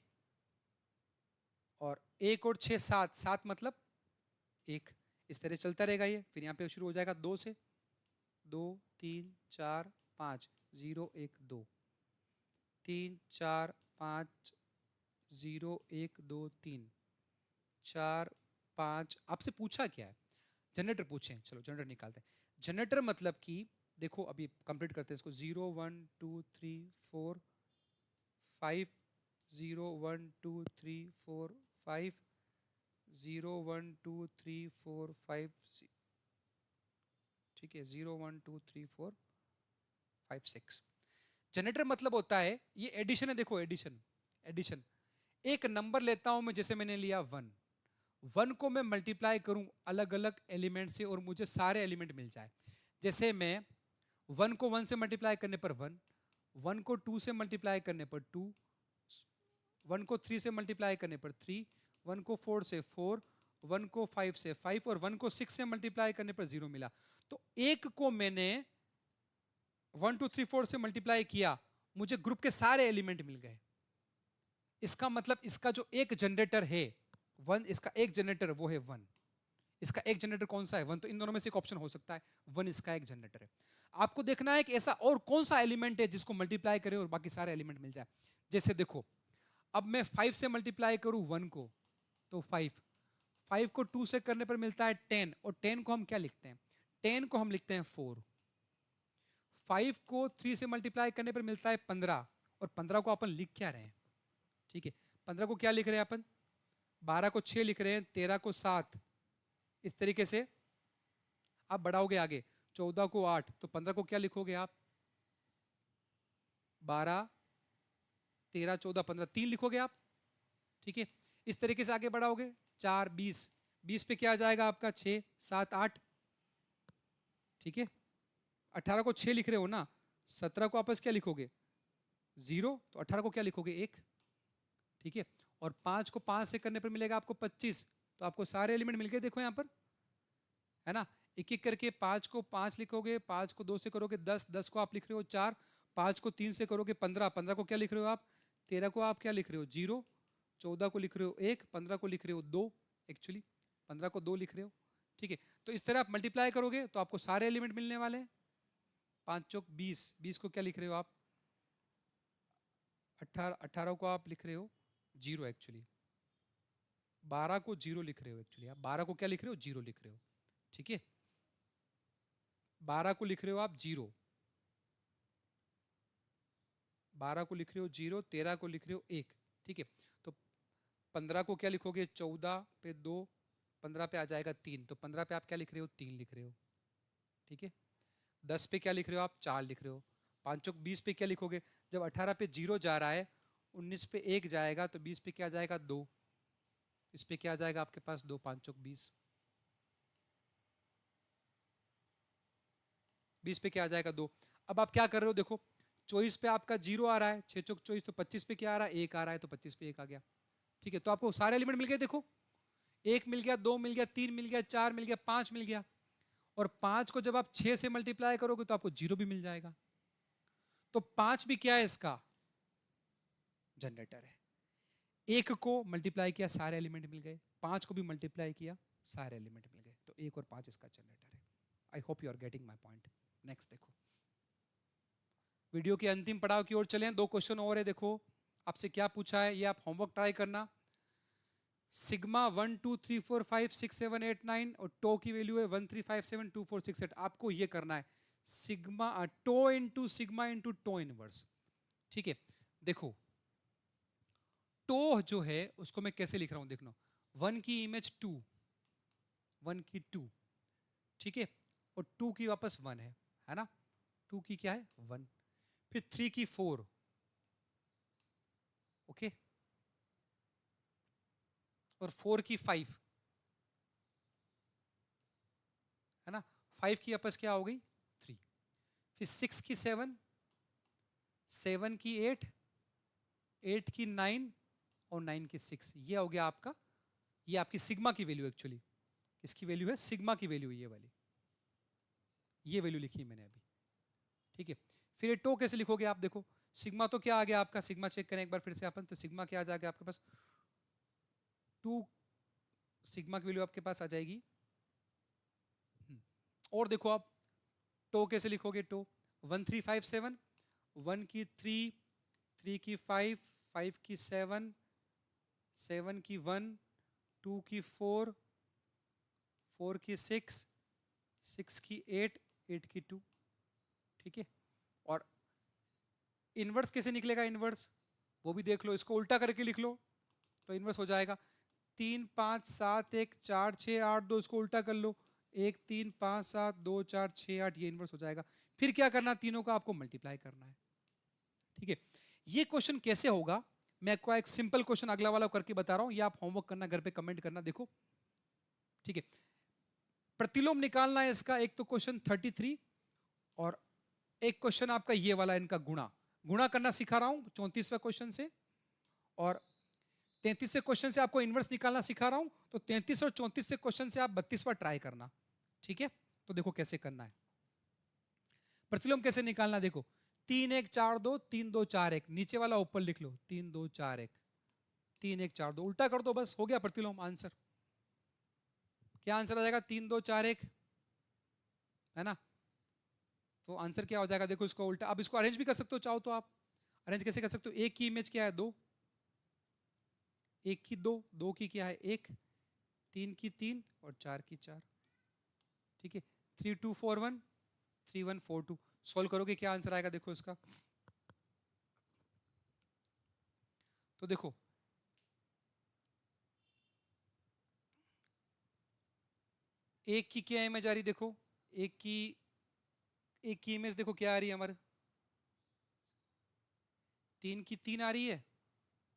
और 1 और 6 7, 7 मतलब 1, इस तरह चलता रहेगा ये। फिर यहाँ पे शुरू हो जाएगा 2 से, 2 3 4 5, 0 1 2, 3 4 5, 0 1 2 3, 4 5। आपसे पूछा क्या है, जनरेटर पूछे, चलो जनरेटर निकालते हैं। जनरेटर मतलब कि देखो, अभी कंप्लीट करते हैं इसको, 0 1 2 3 4 5, 0 1 2 3 4 5, 0 1 2 3 4 5। ठीक है, 0 1 2 3 4 5 6। जनरेटर मतलब होता है, ये एडिशन है, देखो एडिशन, एडिशन। एक नंबर लेता हूं मैं, जैसे मैंने लिया 1, 1 को मैं मल्टीप्लाई करूं अलग अलग एलिमेंट से और मुझे सारे एलिमेंट मिल जाए। जैसे मैं 1 को 1 से मल्टीप्लाई करने पर 1, 1 को 2 से मल्टीप्लाई करने पर 2, 1 को 3 से मल्टीप्लाई करने पर 3, 1 को 4 से 4, 1 को 5 से 5 और 1 को 6 से मल्टीप्लाई करने पर 0 मिला। तो एक को मैंने 1 2 3 4 से मल्टीप्लाई किया, मुझे ग्रुप के सारे एलिमेंट मिल गए। इसका मतलब इसका जो एक जनरेटर है 1, इसका एक जनरेटर वो है 1। इसका एक जनरेटर कौन सा है 1, तो इन दोनों में से एक ऑप्शन हो सकता है, 1 इसका एक जनरेटर है। आपको देखना है कि ऐसा और कौन सा एलिमेंट है जिसको मल्टीप्लाई करें और बाकी सारे एलिमेंट मिल जाए। जैसे देखो, अब मैं 5 से मल्टीप्लाई करूं 1 को, तो 5, 5 को 2 से करने पर मिलता है 10, और 10 को हम क्या लिखते हैं, 10 को हम लिखते हैं 4। 5 को 3 से मल्टीप्लाई करने पर मिलता है 15, और 15 को अपन लिख क्या रहे हैं, ठीक है, 15 को क्या लिख रहे हैं अपन, 12 को 6 लिख रहे हैं, 13 को 7, इस तरीके से आप बढ़ाओगे आगे, 14 को 8, तो 15 को क्या लिखोगे आप, 12 13 14 15, 3 लिखोगे आप। ठीक है, इस तरीके से आगे बढ़ाओगे, 4 20, 20 पे क्या आ जाएगा आपका 6 7 8। ठीक है, 18 को 6 लिख रहे हो ना, 17 को आपस क्या लिखोगे 0, तो 18 को क्या लिखोगे 1। ठीक है, और 5 को 5 से करने पर मिलेगा आपको 25, तो आपको सारे एलिमेंट मिल गए, देखो यहां पर है ना। एक एक करके 5 को 5 लिखोगे, 5 को 2 से करोगे 10, 10 को आप लिख रहे हो 4, 5 को 3 से करोगे 15, 15 को क्या लिख रहे हो आप, 13 को आप क्या लिख रहे हो 0, 14 को लिख रहे हो 1, 15 को लिख रहे हो 2, एक्चुअली 15 को 2 लिख रहे हो। ठीक है, तो इस तरह आप मल्टीप्लाई करोगे तो आपको सारे एलिमेंट मिलने वाले हैं। 5 चौक 20, 20 को क्या लिख रहे हो आप 18, 18 को आप लिख रहे हो 0 एक्चुअली, 12 को 0 लिख रहे हो एक्चुअली, आप 12 को क्या लिख रहे हो 0 लिख रहे हो। ठीक है, 12 को लिख रहे हो आप 0, 12 को लिख रहे हो 0, 13 को लिख रहे हो 1। ठीक है, तो 15 को क्या लिखोगे 14 पे 2, 15 पे आ जाएगा 3, तो 15 पे आप क्या लिख रहे हो 3 लिख रहे हो। ठीक है, 10 पे क्या लिख रहे हो आप, 4 लिख रहे हो। 5 चौक 20 पे क्या लिखोगे, जब 18 पे 0 जा रहा है, 19 पे 1 जाएगा, तो 20 पे क्या जाएगा 2, इस पे क्या जाएगा आपके पास 2, 5 चौक 20, 20 पे क्या आ जाएगा 2। अब आप क्या कर रहे हो, देखो 24 पे आपका 0 आ रहा है, 6 चौक 24, तो 25 पे क्या आ रहा है, 1 आ रहा है, तो 25 पे 1 आ गया। ठीक है, तो आपको सारे एलिमेंट मिल गए, देखो 1 मिल गया, 2 मिल गया, 3 मिल गया, 4 मिल गया, 5 मिल गया। और 5 को जब आप 6 से मल्टीप्लाई करोगे तो आपको 0 भी मिल जाएगा। तो 5 भी क्या है, इसका जनरेटर है। 1 को मल्टीप्लाई किया, सारे एलिमेंट मिल गए, 5 को भी मल्टीप्लाई किया, सारे एलिमेंट मिल गए, तो 1 और 5 इसका जनरेटर है। I hope you are getting my point. Next देखो, वीडियो के अंतिम पड़ाव की ओर चलें, 2 क्वेश्चन और है। देखो आपसे क्या पूछा है, ये आप होमवर्क ट्राई करना। सिग्मा 1 2 3 4 5 6 7 8 9 और टो की वैल्यू है 1 3 5 7 2 4 6 8। आपको ये करना है sigma tau into sigma into tau inverse. ठीक है, देखो टो जो है उसको मैं कैसे लिख रहा हूं, देखना 1 की इमेज 2, 1 की 2, ठीक है, और 2 की वापस 1 है ना, 2 की क्या है 1, फिर 3 की 4, ओके, और 4 की 5 है ना, 5 की वापस क्या हो गई 3, फिर 6 की 7, 7 की 8, 8 की 9 और 9 की 6। ये हो गया आपका, ये आपकी सिग्मा की वैल्यू, एक्चुअली इसकी वैल्यू है सिग्मा की वैल्यू, ये वाली, ये वैल्यू लिखी मैंने अभी। ठीक है, फिर ये टो कैसे लिखोगे आप, देखो सिग्मा तो क्या आ गया आपका, सिग्मा चेक करें एक बार फिर से अपन, तो सिग्मा क्या आ जाएगा आपके पास 2, सिग्मा की वैल्यू आपके पास आ जाएगी। और देखो आप टो कैसे लिखोगे, टो 1 3 5 7, 1 की 3, 3 की 5, 5 की 7, 7 की 1, 2 की 4, 4 की 6, 6 की 8, 8 की 2। ठीक है, और इनवर्स कैसे निकलेगा, इनवर्स वो भी देख लो, इसको उल्टा करके लिख लो तो इनवर्स हो जाएगा 3 5 7 1 4 6 8 2, इसको उल्टा कर लो 1 3 5 7 2 4 6 8, ये इनवर्स हो जाएगा। फिर क्या करना, तीनों का आपको मल्टीप्लाई करना है। ठीक है, ये क्वेश्चन कैसे होगा, मैं आपको एक सिंपल क्वेश्चन अगला वाला करके बता रहा हूं, ये आप होमवर्क करना, घर पे कमेंट करना। देखो ठीक है, प्रतिलोम निकालना है इसका, एक तो क्वेश्चन 33 और एक क्वेश्चन आपका ये वाला, इनका गुणा, गुणा करना सिखा रहा हूं 34वें क्वेश्चन से, और 33वें क्वेश्चन से आपको इनवर्स निकालना सिखा रहा हूं, तो 33 और 34 क्वेश्चन से आप 32वां ट्राई करना। ठीक है, तो देखो कैसे करना है, प्रतिलोम कैसे निकालना, देखो 3 1 4 2, 3 2 4 1, नीचे वाला ऊपर लिख लो 3 2 4 1, 3 1 4 2, उल्टा कर दो, बस हो गया प्रतिलोम आंसर। क्या आंसर आ जाएगा 3 2 4 1, है ना, तो आंसर क्या हो जाएगा, देखो इसको उल्टा, अब इसको अरेंज भी कर सकते हो चाहो तो आप, अरेंज कैसे कर सकते हो, एक की इमेज क्या है 2, एक की 2, 2 की क्या है 1, 3 की 3 और 4 की 4। ठीक है, 3 2 4 1, 3 1 4 2, सॉल्व करोगे क्या आंसर आएगा, देखो इसका, तो देखो एक की क्या इमेज आ रही, देखो एक की इमेज देखो क्या आ रही है हमारे, 3 की 3 आ रही है,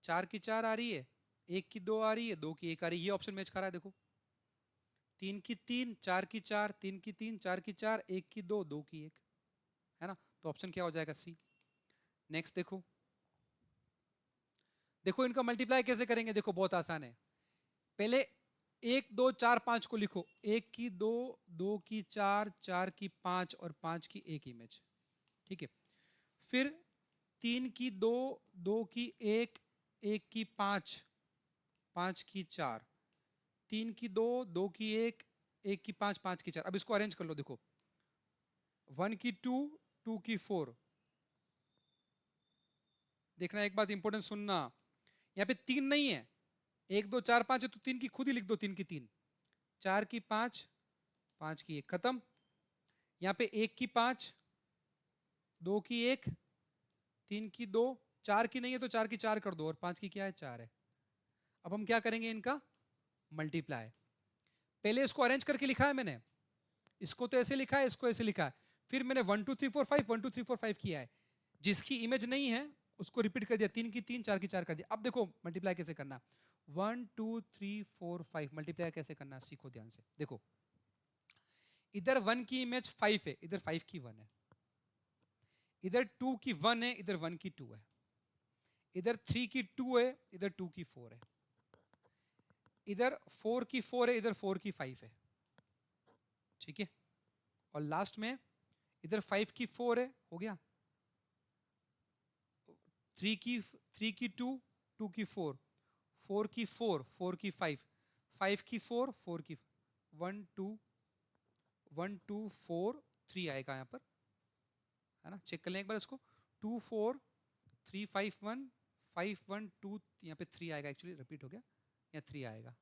4 की 4 आ रही है, 1 की 2 आ रही है, 2 की 1 आ रही है, ये ऑप्शन मैच कर रहा है। देखो 3 की 3, 4 की 4, 3 की 3, 4 की 4, 1 की 2, 2 की 1, है ना, तो ऑप्शन क्या हो जाएगा सी। नेक्स्ट देखो, देखो इनका मल्टीप्लाई कैसे करेंगे, देखो बहुत आसान है, पहले 1 2 4 5 को लिखो, 1 की 2, 2 की 4, 4 की 5 और 5 की 1 इमेज। ठीक है, फिर 3 की 2, 2 की 1, 1 की 5, 5 की 4, 3 की 2, 2 की 1, 1 की 5, 5 की 4। अब इसको अरेंज कर लो, देखो 1 की 2, 2 की 4, देखना एक बात इंपॉर्टेंट सुनना, यहाँ पे 3 नहीं है, 1 2 4 5 है, तो 3 की खुद ही लिख दो, 3 की 3, 4 की 5, 5 की 1, खत्म। यहाँ पे 1 की 5, 2 की 1, 3 की 2, 4 की नहीं है तो 4 की 4 कर दो, और 5 की क्या है 4 है। अब हम क्या करेंगे, इनका मल्टीप्लाई, पहले इसको अरेंज करके लिखा है मैंने, इसको तो ऐसे लिखा है, इसको ऐसे लिखा है, फिर मैंने 1 2 3 4 5 1 2 3 4 5 किया है, जिसकी इमेज नहीं है उसको रिपीट कर दिया, 3 की 3 4 की 4 कर दिया। अब देखो मल्टीप्लाई कैसे करना, 1 2 3 4 5 मल्टीप्लाई कैसे करना सीखो ध्यान से। देखो इधर 1 की इमेज 5 है, इधर 5 की 1 है, इधर 2 की 1 है, इधर 1 की 2 है, इधर 3 की 2 है, इधर 2 की 4 है, इधर 4 की 4 है, इधर 4 की 5 है, ठीक है। और लास्ट में इधर 5 की 4 है, हो गया, 3 की 2, 2 की 4, 4 की 4, 4 की 5, 5 की 4, 4 की 1 2 1 2 4 3 आएगा यहाँ पर, है ना, चेक कर लें एक बार इसको, 2 4 3 5 1 5 1 2, यहाँ पे 3 आएगा, एक्चुअली रिपीट हो गया, यहाँ 3 आएगा,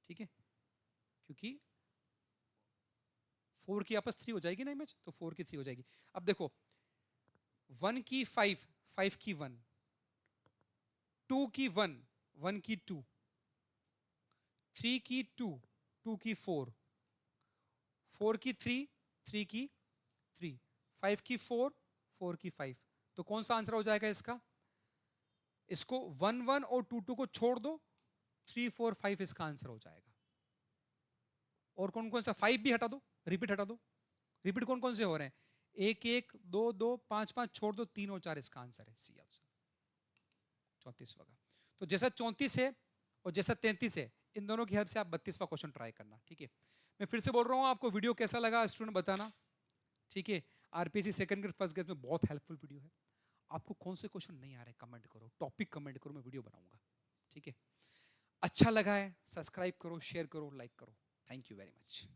ठीक है, क्योंकि 4 की आपस 3 हो जाएगी ना इमेज, तो 4 की 3 हो जाएगी। अब देखो 1 की 5, 5 की 1, 2 की 1, 1 की 2, 3 की 2, 2 की 4, 4 की 3, 3 की 3, 5 की 4, 4 की 5, तो कौन सा आंसर हो जाएगा इसका, इसको 1 1 और 2 2 को छोड़ दो, 3 4 5 इसका आंसर हो जाएगा। और कौन कौन सा, 5 भी हटा दो, रिपीट हटा दो, रिपीट कौन कौन से हो रहे हैं, 1 1 2 2 5 5 छोड़ दो, 3 और 4 इसका आंसर है, सी ऑप्शन 34वां का। तो जैसा 34 है और जैसा 33 है, इन दोनों की हेल्प से आप 32वां क्वेश्चन ट्राई करना, ठीक है। मैं फिर से बोल रहा हूँ, आपको वीडियो कैसा लगा स्टूडेंट बताना, ठीक है। RPSC second grade first grade में बहुत हेल्पफुल वीडियो है। आपको कौन से क्वेश्चन नहीं आ रहे कमेंट करो, टॉपिक कमेंट करो, मैं वीडियो बनाऊंगा, ठीक है। अच्छा लगा है सब्सक्राइब करो, शेयर करो, लाइक करो। Thank you very much.